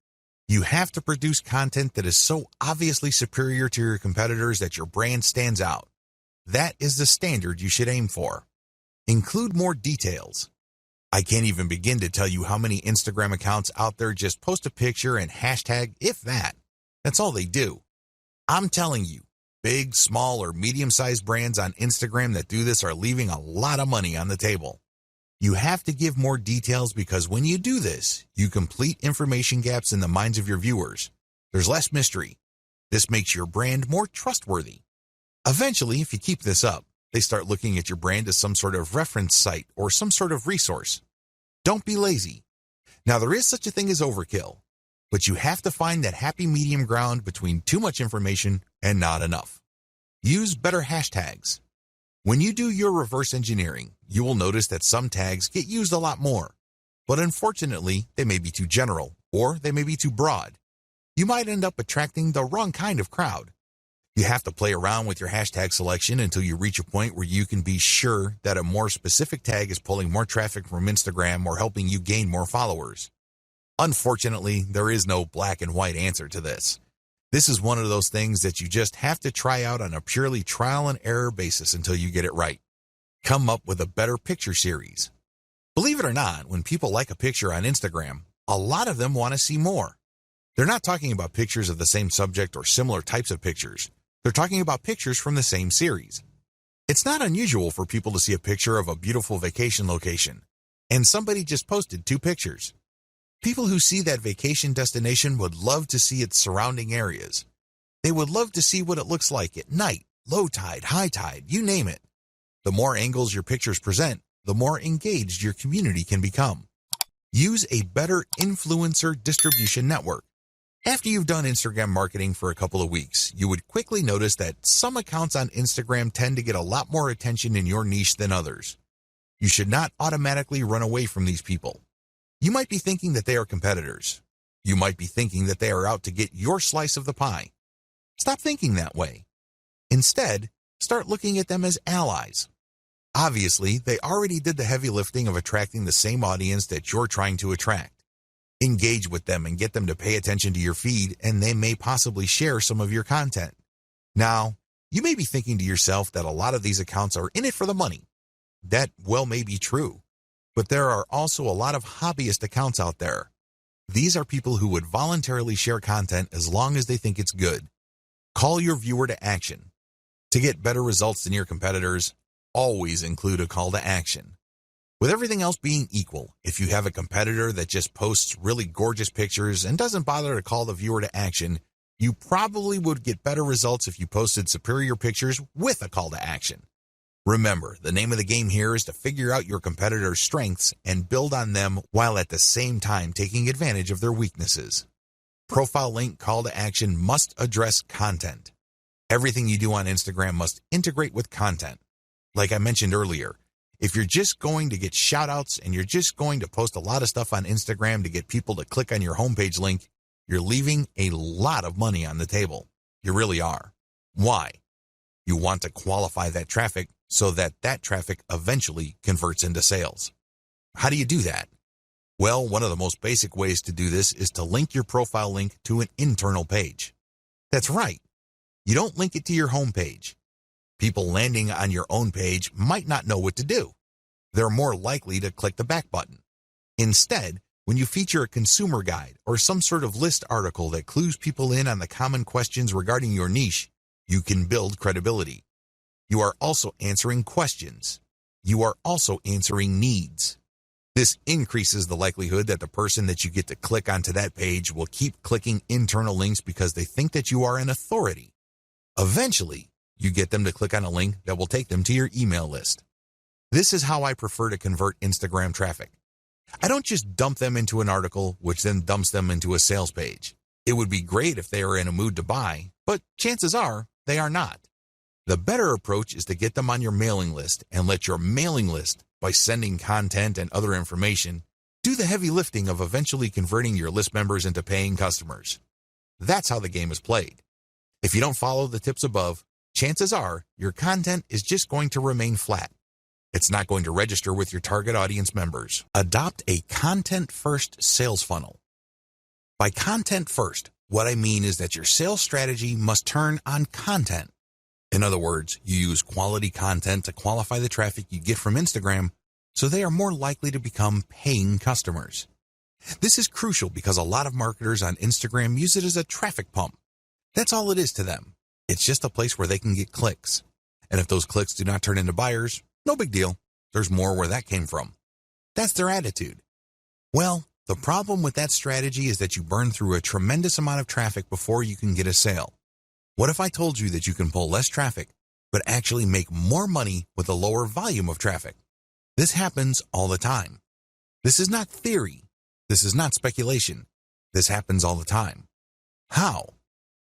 You have to produce content that is so obviously superior to your competitors that your brand stands out. That is the standard you should aim for. Include more details. I can't even begin to tell you how many Instagram accounts out there just post a picture and hashtag, if that. That's all they do. I'm telling you, big, small, or medium-sized brands on Instagram that do this are leaving a lot of money on the table. You have to give more details because when you do this, you complete information gaps in the minds of your viewers. There's less mystery. This makes your brand more trustworthy. Eventually, if you keep this up, they start looking at your brand as some sort of reference site or some sort of resource. Don't be lazy. Now, there is such a thing as overkill, but you have to find that happy medium ground between too much information and not enough. Use better hashtags. When you do your reverse engineering, you will notice that some tags get used a lot more, but unfortunately, they may be too general or they may be too broad. You might end up attracting the wrong kind of crowd. You have to play around with your hashtag selection until you reach a point where you can be sure that a more specific tag is pulling more traffic from Instagram or helping you gain more followers. Unfortunately, there is no black and white answer to this. This is one of those things that you just have to try out on a purely trial and error basis until you get it right. Come up with a better picture series. Believe it or not, when people like a picture on Instagram, a lot of them want to see more. They're not talking about pictures of the same subject or similar types of pictures. They're talking about pictures from the same series. It's not unusual for people to see a picture of a beautiful vacation location, and somebody just posted 2 pictures. People who see that vacation destination would love to see its surrounding areas. They would love to see what it looks like at night, low tide, high tide, you name it. The more angles your pictures present, the more engaged your community can become. Use a better influencer distribution network. After you've done Instagram marketing for a couple of weeks, you would quickly notice that some accounts on Instagram tend to get a lot more attention in your niche than others. You should not automatically run away from these people. You might be thinking that they are competitors. You might be thinking that they are out to get your slice of the pie. Stop thinking that way. Instead, start looking at them as allies. Obviously, they already did the heavy lifting of attracting the same audience that you're trying to attract. Engage with them and get them to pay attention to your feed, and they may possibly share some of your content. Now, you may be thinking to yourself that a lot of these accounts are in it for the money. That well may be true, but there are also a lot of hobbyist accounts out there. These are people who would voluntarily share content as long as they think it's good. Call your viewer to action. To get better results than your competitors, always include a call to action. With everything else being equal, if you have a competitor that just posts really gorgeous pictures and doesn't bother to call the viewer to action, you probably would get better results if you posted superior pictures with a call to action. Remember, the name of the game here is to figure out your competitor's strengths and build on them while at the same time taking advantage of their weaknesses. Profile link call to action must address content. Everything you do on Instagram must integrate with content. Like I mentioned earlier, if you're just going to get shout-outs and you're just going to post a lot of stuff on Instagram to get people to click on your homepage link, you're leaving a lot of money on the table. You really are. Why? You want to qualify that traffic so that that traffic eventually converts into sales. How do you do that? Well, one of the most basic ways to do this is to link your profile link to an internal page. That's right. You don't link it to your homepage. People landing on your own page might not know what to do. They're more likely to click the back button. Instead, when you feature a consumer guide or some sort of list article that clues people in on the common questions regarding your niche, you can build credibility. You are also answering questions. You are also answering needs. This increases the likelihood that the person that you get to click onto that page will keep clicking internal links because they think that you are an authority. Eventually, you get them to click on a link that will take them to your email list. This is how I prefer to convert Instagram traffic. I don't just dump them into an article, which then dumps them into a sales page. It would be great if they are in a mood to buy, but chances are they are not. The better approach is to get them on your mailing list and let your mailing list, by sending content and other information, do the heavy lifting of eventually converting your list members into paying customers. That's how the game is played. If you don't follow the tips above, chances are your content is just going to remain flat. It's not going to register with your target audience members. Adopt a content-first sales funnel. By content first, what I mean is that your sales strategy must turn on content. In other words, you use quality content to qualify the traffic you get from Instagram so they are more likely to become paying customers. This is crucial because a lot of marketers on Instagram use it as a traffic pump. That's all it is to them. It's just a place where they can get clicks. And if those clicks do not turn into buyers, no big deal. There's more where that came from. That's their attitude. Well, the problem with that strategy is that you burn through a tremendous amount of traffic before you can get a sale. What if I told you that you can pull less traffic, but actually make more money with a lower volume of traffic? This happens all the time. This is not theory. This is not speculation. This happens all the time. How?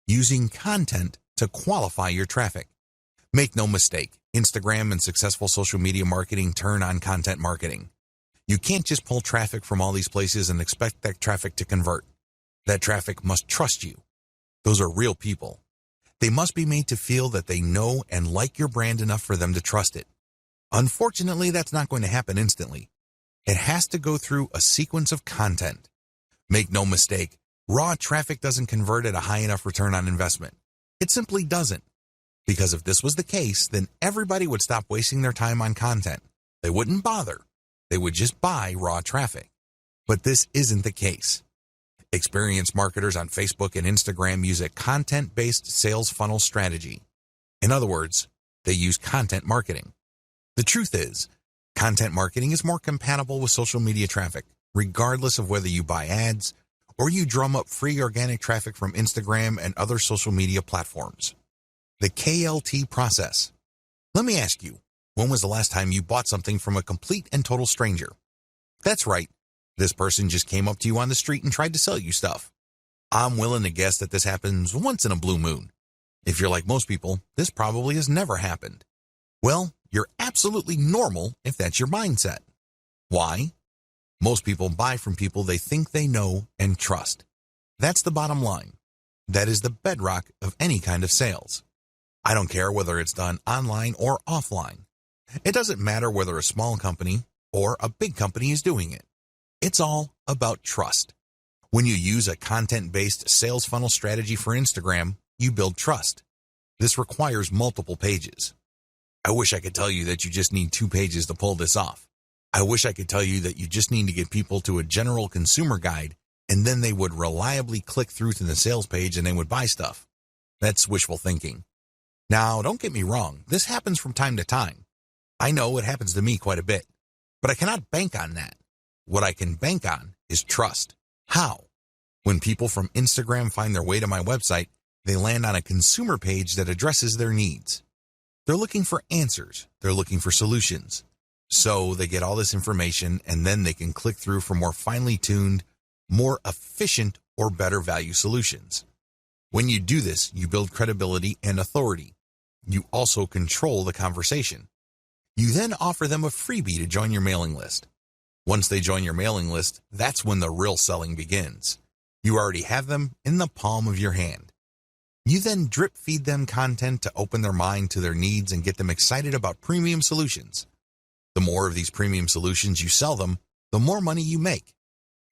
Using content to qualify your traffic. Make no mistake, Instagram and successful social media marketing turn on content marketing. You can't just pull traffic from all these places and expect that traffic to convert. That traffic must trust you. Those are real people. They must be made to feel that they know and like your brand enough for them to trust it. Unfortunately, that's not going to happen instantly. It has to go through a sequence of content. Make no mistake, raw traffic doesn't convert at a high enough return on investment. It simply doesn't. Because if this was the case, then everybody would stop wasting their time on content. They wouldn't bother. They would just buy raw traffic. But this isn't the case. Experienced marketers on Facebook and Instagram use a content-based sales funnel strategy. In other words, they use content marketing. The truth is, content marketing is more compatible with social media traffic, regardless of whether you buy ads or you drum up free organic traffic from Instagram and other social media platforms. The KLT process. Let me ask you, when was the last time you bought something from a complete and total stranger? That's right. This person just came up to you on the street and tried to sell you stuff. I'm willing to guess that this happens once in a blue moon. If you're like most people, this probably has never happened. Well, you're absolutely normal if that's your mindset. Why? Most people buy from people they think they know and trust. That's the bottom line. That is the bedrock of any kind of sales. I don't care whether it's done online or offline. It doesn't matter whether a small company or a big company is doing it. It's all about trust. When you use a content-based sales funnel strategy for Instagram, you build trust. This requires multiple pages. I wish I could tell you that you just need 2 pages to pull this off. I wish I could tell you that you just need to get people to a general consumer guide and then they would reliably click through to the sales page and they would buy stuff. That's wishful thinking. Now, don't get me wrong, this happens from time to time. I know it happens to me quite a bit, but I cannot bank on that. What I can bank on is trust. How? When people from Instagram find their way to my website, they land on a consumer page that addresses their needs. They're looking for answers. They're looking for solutions. So they get all this information and then they can click through for more finely tuned, more efficient, or better value solutions. When you do this, you build credibility and authority. You also control the conversation. You then offer them a freebie to join your mailing list. Once they join your mailing list, that's when the real selling begins. You already have them in the palm of your hand. You then drip feed them content to open their mind to their needs and get them excited about premium solutions. The more of these premium solutions you sell them, the more money you make.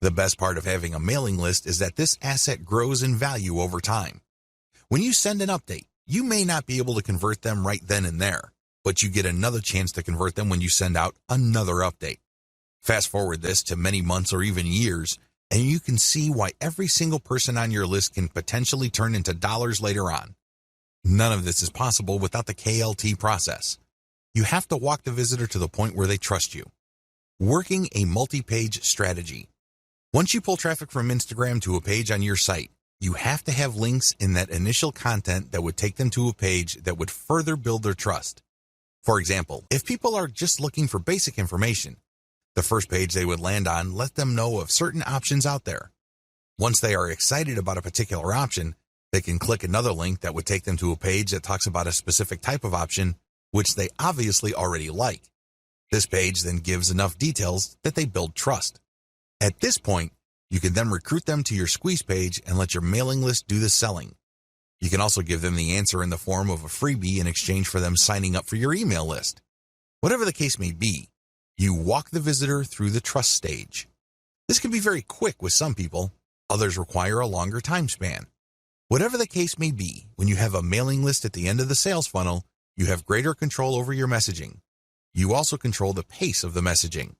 The best part of having a mailing list is that this asset grows in value over time. When you send an update, you may not be able to convert them right then and there, but you get another chance to convert them when you send out another update. Fast forward this to many months or even years, and you can see why every single person on your list can potentially turn into dollars later on. None of this is possible without the KLT process. You have to walk the visitor to the point where they trust you. Working a multi-page strategy. Once you pull traffic from Instagram to a page on your site, you have to have links in that initial content that would take them to a page that would further build their trust. For example, if people are just looking for basic information, the first page they would land on let them know of certain options out there. Once they are excited about a particular option, they can click another link that would take them to a page that talks about a specific type of option, which they obviously already like. This page then gives enough details that they build trust. At this point, you can then recruit them to your squeeze page and let your mailing list do the selling. You can also give them the answer in the form of a freebie in exchange for them signing up for your email list. Whatever the case may be, you walk the visitor through the trust stage. This can be very quick with some people. Others require a longer time span. Whatever the case may be, when you have a mailing list at the end of the sales funnel, you have greater control over your messaging. You also control the pace of the messaging.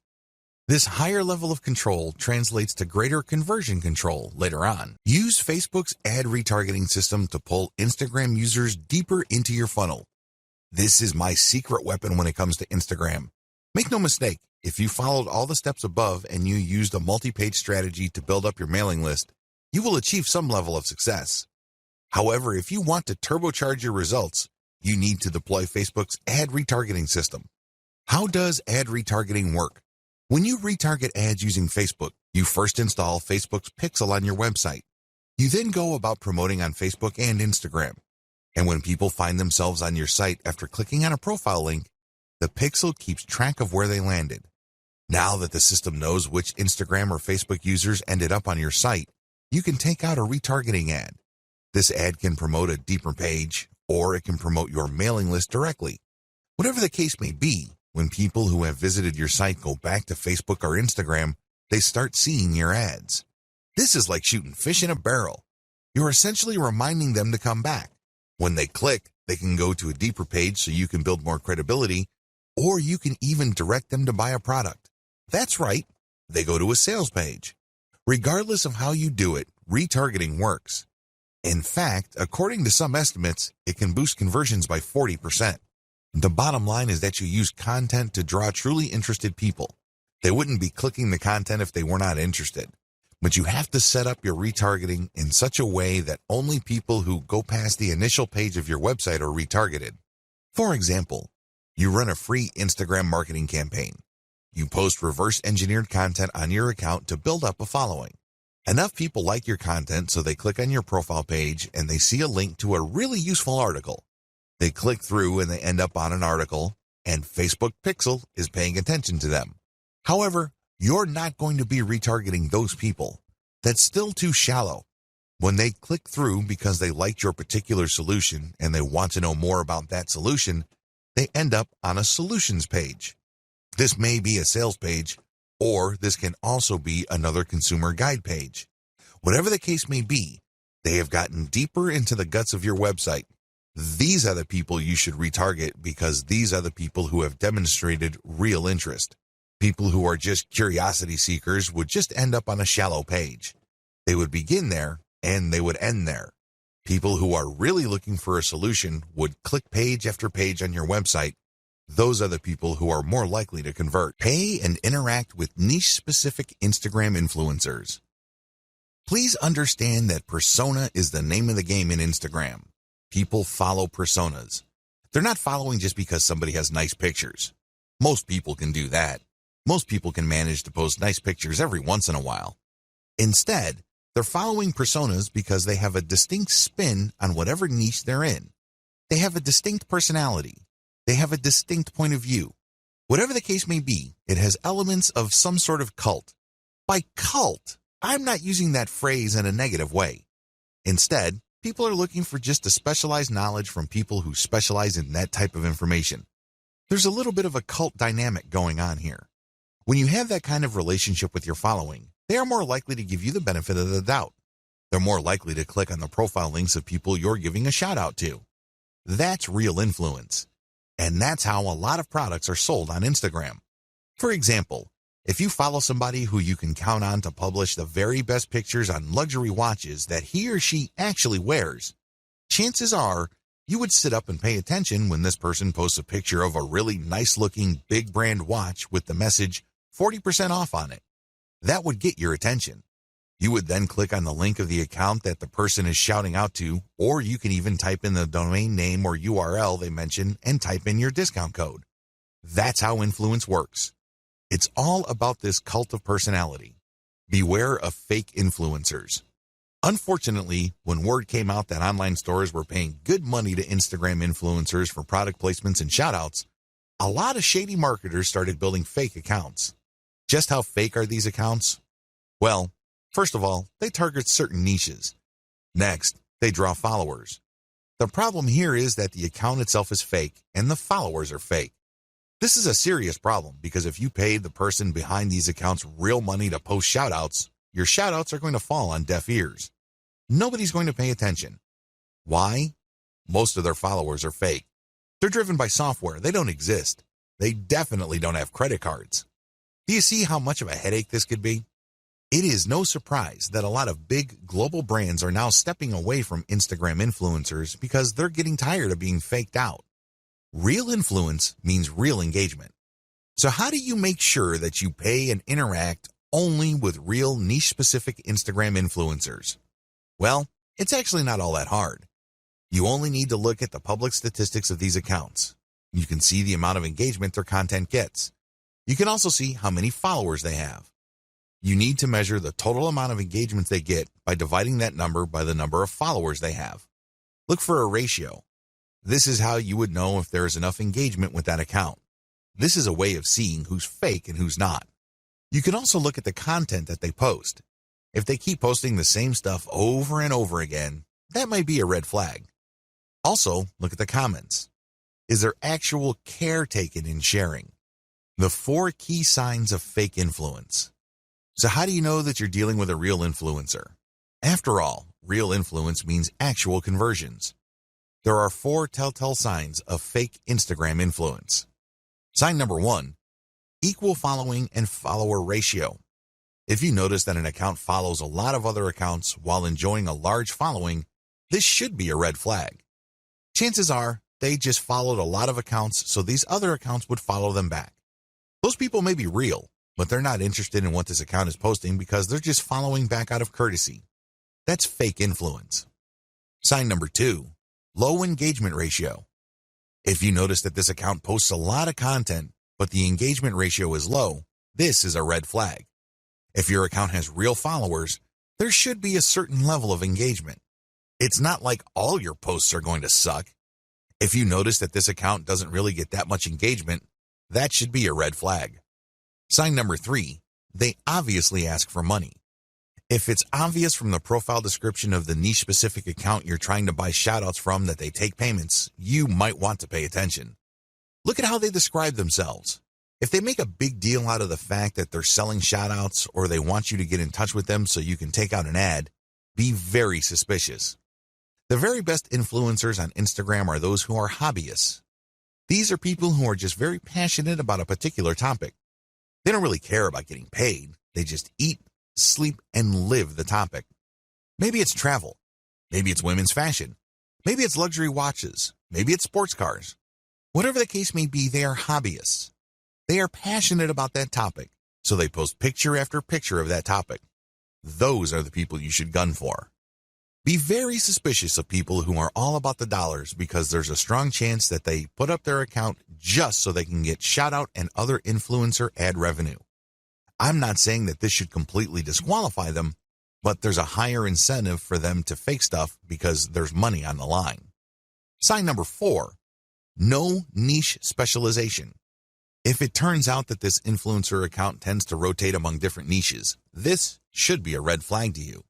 This higher level of control translates to greater conversion control later on. Use Facebook's ad retargeting system to pull Instagram users deeper into your funnel. This is my secret weapon when it comes to Instagram. Make no mistake, if you followed all the steps above and you used a multi-page strategy to build up your mailing list, you will achieve some level of success. However, if you want to turbocharge your results, you need to deploy Facebook's ad retargeting system. How does ad retargeting work? When you retarget ads using Facebook, you first install Facebook's Pixel on your website. You then go about promoting on Facebook and Instagram. And when people find themselves on your site after clicking on a profile link, the Pixel keeps track of where they landed. Now that the system knows which Instagram or Facebook users ended up on your site, you can take out a retargeting ad. This ad can promote a deeper page, or it can promote your mailing list directly. Whatever the case may be, when people who have visited your site go back to Facebook or Instagram, they start seeing your ads. This is like shooting fish in a barrel. You're essentially reminding them to come back. When they click, they can go to a deeper page so you can build more credibility, or you can even direct them to buy a product. That's right, they go to a sales page. Regardless of how you do it, retargeting works. In fact, according to some estimates, it can boost conversions by 40%. The bottom line is that you use content to draw truly interested people. They wouldn't be clicking the content if they were not interested. But you have to set up your retargeting in such a way that only people who go past the initial page of your website are retargeted. For example, you run a free Instagram marketing campaign. You post reverse-engineered content on your account to build up a following. Enough people like your content so they click on your profile page and they see a link to a really useful article. They click through and they end up on an article, and Facebook Pixel is paying attention to them. However, you're not going to be retargeting those people. That's still too shallow. When they click through because they liked your particular solution and they want to know more about that solution, they end up on a solutions page. This may be a sales page, or this can also be another consumer guide page. Whatever the case may be, they have gotten deeper into the guts of your website. These are the people you should retarget because these are the people who have demonstrated real interest. People who are just curiosity seekers would just end up on a shallow page. They would begin there and they would end there. People who are really looking for a solution would click page after page on your website. Those are the people who are more likely to convert. Pay and interact with niche-specific Instagram influencers. Please understand that persona is the name of the game in Instagram. People follow personas. They're not following just because somebody has nice pictures. Most people can do that. Most people can manage to post nice pictures every once in a while. Instead, they're following personas because they have a distinct spin on whatever niche they're in. They have a distinct personality. They have a distinct point of view. Whatever the case may be, it has elements of some sort of cult. By cult, I'm not using that phrase in a negative way. Instead, people are looking for just a specialized knowledge from people who specialize in that type of information. There's a little bit of a cult dynamic going on here. When you have that kind of relationship with your following, they are more likely to give you the benefit of the doubt. They're more likely to click on the profile links of people you're giving a shout out to. That's real influence. And that's how a lot of products are sold on Instagram. For example, if you follow somebody who you can count on to publish the very best pictures on luxury watches that he or she actually wears, chances are you would sit up and pay attention when this person posts a picture of a really nice-looking big brand watch with the message 40% off on it. That would get your attention. You would then click on the link of the account that the person is shouting out to, or you can even type in the domain name or URL they mention and type in your discount code. That's how influence works. It's all about this cult of personality. Beware of fake influencers. Unfortunately, when word came out that online stores were paying good money to Instagram influencers for product placements and shoutouts, a lot of shady marketers started building fake accounts. Just how fake are these accounts? Well, first of all, they target certain niches. Next, they draw followers. The problem here is that the account itself is fake and the followers are fake. This is a serious problem because if you paid the person behind these accounts real money to post shoutouts, your shoutouts are going to fall on deaf ears. Nobody's going to pay attention. Why? Most of their followers are fake. They're driven by software. They don't exist. They definitely don't have credit cards. Do you see how much of a headache this could be? It is no surprise that a lot of big global brands are now stepping away from Instagram influencers because they're getting tired of being faked out. Real influence means real engagement. So how do you make sure that you pay and interact only with real niche-specific Instagram influencers? Well, it's actually not all that hard. You only need to look at the public statistics of these accounts. You can see the amount of engagement their content gets. You can also see how many followers they have. You need to measure the total amount of engagements they get by dividing that number by the number of followers they have. Look for a ratio. This is how you would know if there is enough engagement with that account. This is a way of seeing who's fake and who's not. You can also look at the content that they post. If they keep posting the same stuff over and over again, that might be a red flag. Also, look at the comments. Is there actual care taken in sharing? The 4 key signs of fake influence. So how do you know that you're dealing with a real influencer? After all, real influence means actual conversions. There are 4 telltale signs of fake Instagram influence. Sign number 1, equal following and follower ratio. If you notice that an account follows a lot of other accounts while enjoying a large following, this should be a red flag. Chances are they just followed a lot of accounts, so these other accounts would follow them back. Those people may be real, but they're not interested in what this account is posting because they're just following back out of courtesy. That's fake influence. Sign number 2, low engagement ratio. If you notice that this account posts a lot of content, but the engagement ratio is low, this is a red flag. If your account has real followers, there should be a certain level of engagement. It's not like all your posts are going to suck. If you notice that this account doesn't really get that much engagement, that should be a red flag. Sign number 3, they obviously ask for money. If it's obvious from the profile description of the niche-specific account you're trying to buy shoutouts from that they take payments, you might want to pay attention. Look at how they describe themselves. If they make a big deal out of the fact that they're selling shoutouts or they want you to get in touch with them so you can take out an ad, be very suspicious. The very best influencers on Instagram are those who are hobbyists. These are people who are just very passionate about a particular topic. They don't really care about getting paid. They just eat, sleep, and live the topic. Maybe it's travel. Maybe it's women's fashion. Maybe it's luxury watches. Maybe it's sports cars. Whatever the case may be, they are hobbyists. They are passionate about that topic, so they post picture after picture of that topic. Those are the people you should gun for. Be very suspicious of people who are all about the dollars because there's a strong chance that they put up their account just so they can get shout out and other influencer ad revenue. I'm not saying that this should completely disqualify them, but there's a higher incentive for them to fake stuff because there's money on the line. Sign number 4, no niche specialization. If it turns out that this influencer account tends to rotate among different niches, this should be a red flag to you.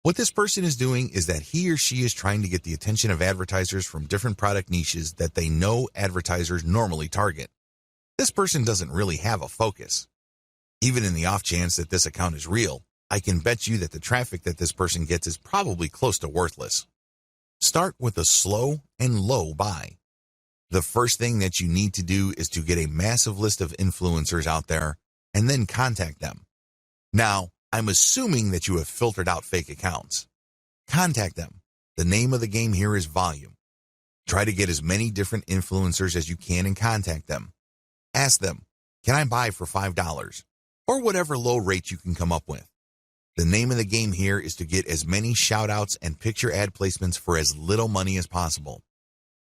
What this person is doing is that he or she is trying to get the attention of advertisers from different product niches that they know advertisers normally target. This person doesn't really have a focus. Even in the off chance that this account is real, I can bet you that the traffic that this person gets is probably close to worthless. Start with a slow and low buy. The first thing that you need to do is to get a massive list of influencers out there and then contact them. Now, I'm assuming that you have filtered out fake accounts. Contact them. The name of the game here is volume. Try to get as many different influencers as you can and contact them. Ask them, can I buy for $5? Or whatever low rate you can come up with. The name of the game here is to get as many shout-outs and picture ad placements for as little money as possible.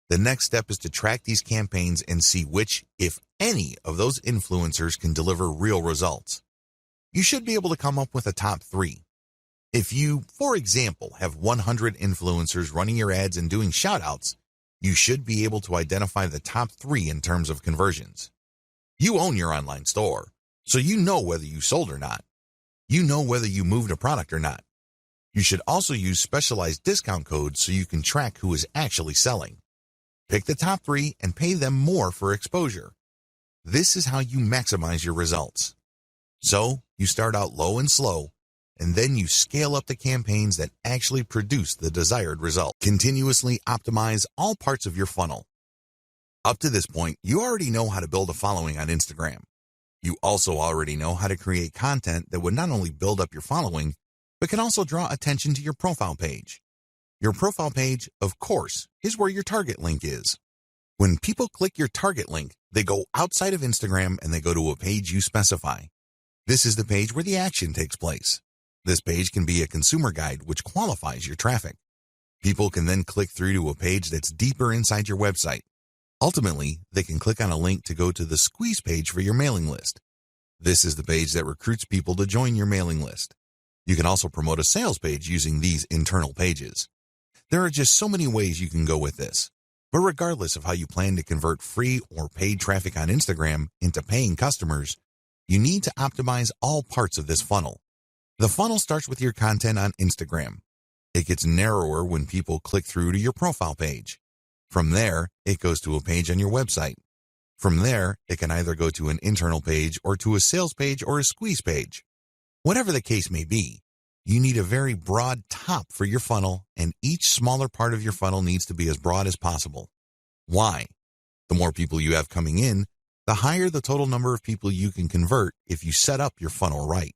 The next step is to track these campaigns and see which, if any, of those influencers can deliver real results. You should be able to come up with a top 3. If you, for example, have 100 influencers running your ads and doing shout-outs, you should be able to identify the top 3 in terms of conversions. You own your online store, so you know whether you sold or not. You know whether you moved a product or not. You should also use specialized discount codes so you can track who is actually selling. Pick the top 3 and pay them more for exposure. This is how you maximize your results. So, you start out low and slow, and then you scale up the campaigns that actually produce the desired result. Continuously optimize all parts of your funnel. Up to this point, you already know how to build a following on Instagram. You also already know how to create content that would not only build up your following, but can also draw attention to your profile page. Your profile page, of course, is where your target link is. When people click your target link, they go outside of Instagram and they go to a page you specify. This is the page where the action takes place. This page can be a consumer guide which qualifies your traffic. People can then click through to a page that's deeper inside your website. Ultimately, they can click on a link to go to the squeeze page for your mailing list. This is the page that recruits people to join your mailing list. You can also promote a sales page using these internal pages. There are just so many ways you can go with this. But regardless of how you plan to convert free or paid traffic on Instagram into paying customers, you need to optimize all parts of this funnel. The funnel starts with your content on Instagram. It gets narrower when people click through to your profile page. From there, it goes to a page on your website. From there, it can either go to an internal page or to a sales page or a squeeze page. Whatever the case may be, you need a very broad top for your funnel, and each smaller part of your funnel needs to be as broad as possible. Why? The more people you have coming in, the higher the total number of people you can convert if you set up your funnel right.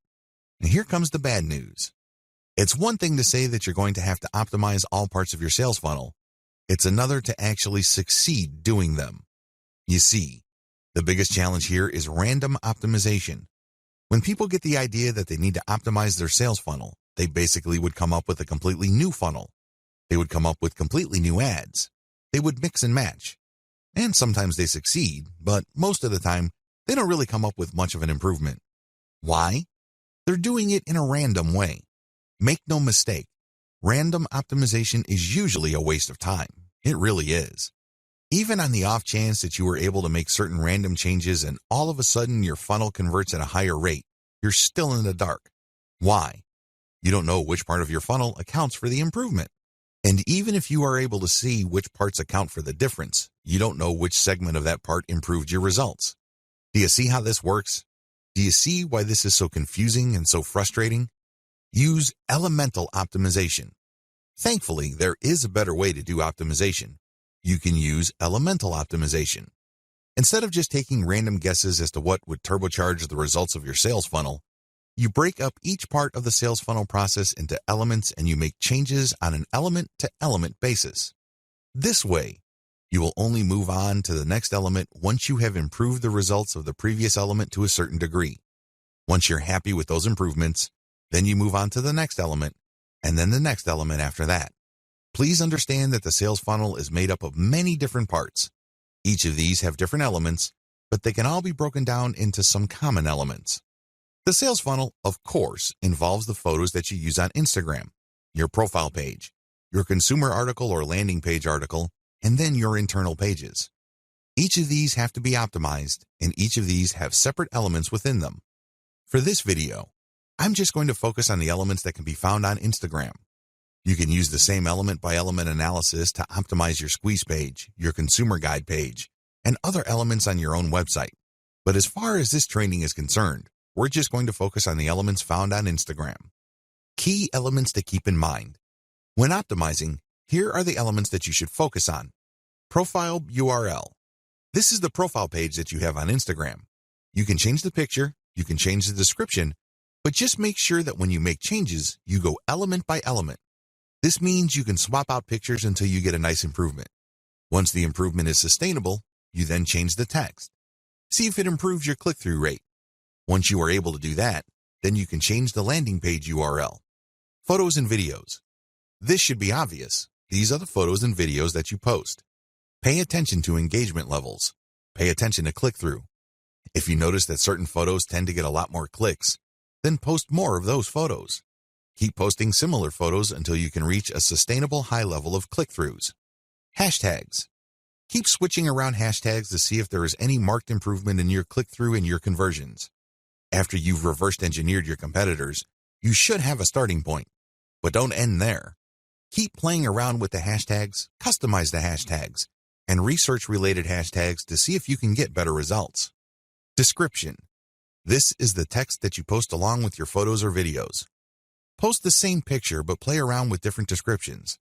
And here comes the bad news. It's one thing to say that you're going to have to optimize all parts of your sales funnel. It's another to actually succeed doing them. You see, the biggest challenge here is random optimization. When people get the idea that they need to optimize their sales funnel, they basically would come up with a completely new funnel. They would come up with completely new ads. They would mix and match. And sometimes they succeed, but most of the time, they don't really come up with much of an improvement. Why? They're doing it in a random way. Make no mistake, random optimization is usually a waste of time. It really is. Even on the off chance that you were able to make certain random changes and all of a sudden your funnel converts at a higher rate, you're still in the dark. Why? You don't know which part of your funnel accounts for the improvement. And even if you are able to see which parts account for the difference, you don't know which segment of that part improved your results. Do you see how this works? Do you see why this is so confusing and so frustrating? Use elemental optimization. Thankfully, there is a better way to do optimization. You can use elemental optimization. Instead of just taking random guesses as to what would turbocharge the results of your sales funnel, you break up each part of the sales funnel process into elements and you make changes on an element-to-element basis. This way, you will only move on to the next element once you have improved the results of the previous element to a certain degree. Once you're happy with those improvements, then you move on to the next element, and then the next element after that. Please understand that the sales funnel is made up of many different parts. Each of these have different elements, but they can all be broken down into some common elements. The sales funnel, of course, involves the photos that you use on Instagram, your profile page, your consumer article or landing page article, and then your internal pages. Each of these have to be optimized, and each of these have separate elements within them. For this video, I'm just going to focus on the elements that can be found on Instagram. You can use the same element-by-element analysis to optimize your squeeze page, your consumer guide page, and other elements on your own website. But as far as this training is concerned, we're just going to focus on the elements found on Instagram. Key elements to keep in mind. When optimizing, here are the elements that you should focus on. Profile URL. This is the profile page that you have on Instagram. You can change the picture, you can change the description, but just make sure that when you make changes, you go element by element. This means you can swap out pictures until you get a nice improvement. Once the improvement is sustainable, you then change the text. See if it improves your click-through rate. Once you are able to do that, then you can change the landing page URL. Photos and videos. This should be obvious. These are the photos and videos that you post. Pay attention to engagement levels. Pay attention to click-through. If you notice that certain photos tend to get a lot more clicks, then post more of those photos. Keep posting similar photos until you can reach a sustainable high level of click-throughs. Hashtags. Keep switching around hashtags to see if there is any marked improvement in your click-through and your conversions. After you've reversed engineered your competitors, you should have a starting point. But don't end there. Keep playing around with the hashtags, customize the hashtags, and research related hashtags to see if you can get better results. Description. This is the text that you post along with your photos or videos. Post the same picture but play around with different descriptions.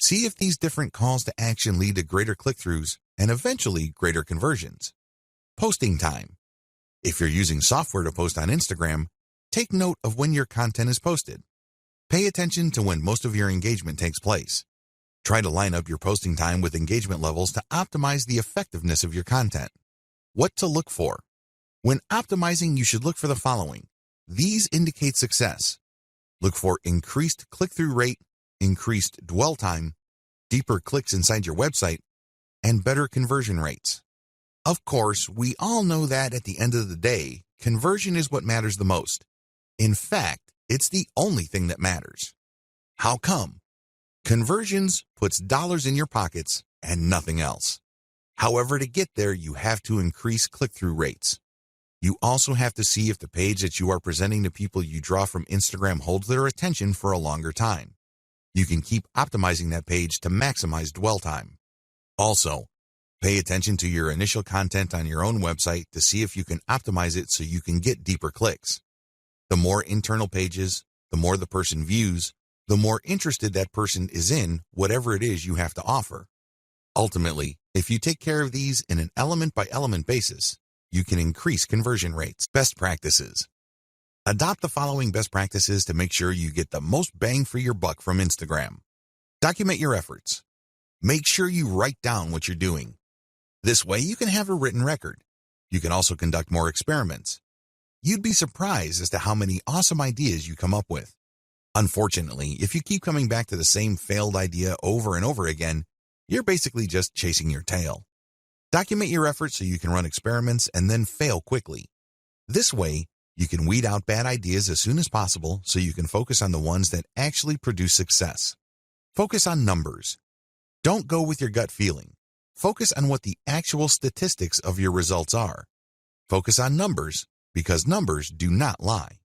See if these different calls to action lead to greater click-throughs and eventually greater conversions. Posting time. If you're using software to post on Instagram, take note of when your content is posted. Pay attention to when most of your engagement takes place. Try to line up your posting time with engagement levels to optimize the effectiveness of your content. What to look for. When optimizing, you should look for the following. These indicate success. Look for increased click-through rate, increased dwell time, deeper clicks inside your website, and better conversion rates. Of course, we all know that at the end of the day, conversion is what matters the most. In fact, it's the only thing that matters. How come? Conversions puts dollars in your pockets and nothing else. However, to get there, you have to increase click-through rates. You also have to see if the page that you are presenting to people you draw from Instagram holds their attention for a longer time. You can keep optimizing that page to maximize dwell time. Also, pay attention to your initial content on your own website to see if you can optimize it so you can get deeper clicks. The more internal pages, the more the person views, the more interested that person is in whatever it is you have to offer. Ultimately, if you take care of these in an element-by-element basis, you can increase conversion rates. Best practices. Adopt the following best practices to make sure you get the most bang for your buck from Instagram. Document your efforts. Make sure you write down what you're doing. This way you can have a written record. You can also conduct more experiments. You'd be surprised as to how many awesome ideas you come up with. Unfortunately, if you keep coming back to the same failed idea over and over again, you're basically just chasing your tail. Document your efforts so you can run experiments and then fail quickly. This way, you can weed out bad ideas as soon as possible so you can focus on the ones that actually produce success. Focus on numbers. Don't go with your gut feeling. Focus on what the actual statistics of your results are. Focus on numbers because numbers do not lie.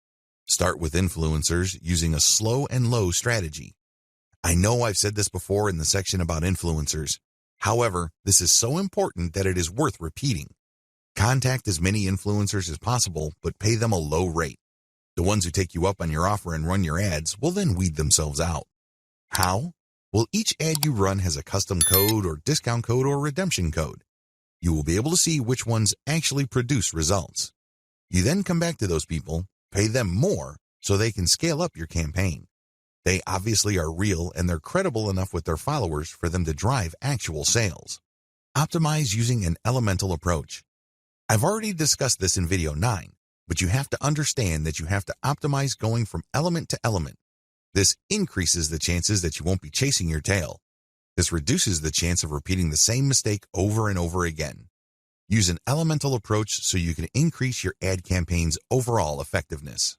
Start with influencers using a slow and low strategy. I know I've said this before in the section about influencers. However, this is so important that it is worth repeating. Contact as many influencers as possible, but pay them a low rate. The ones who take you up on your offer and run your ads will then weed themselves out. How? Well, each ad you run has a custom code or discount code or redemption code. You will be able to see which ones actually produce results. You then come back to those people, pay them more so they can scale up your campaign. They obviously are real and they're credible enough with their followers for them to drive actual sales. Optimize using an elemental approach. I've already discussed this in video 9, but you have to understand that you have to optimize going from element to element. This increases the chances that you won't be chasing your tail. This reduces the chance of repeating the same mistake over and over again. Use an elemental approach so you can increase your ad campaign's overall effectiveness.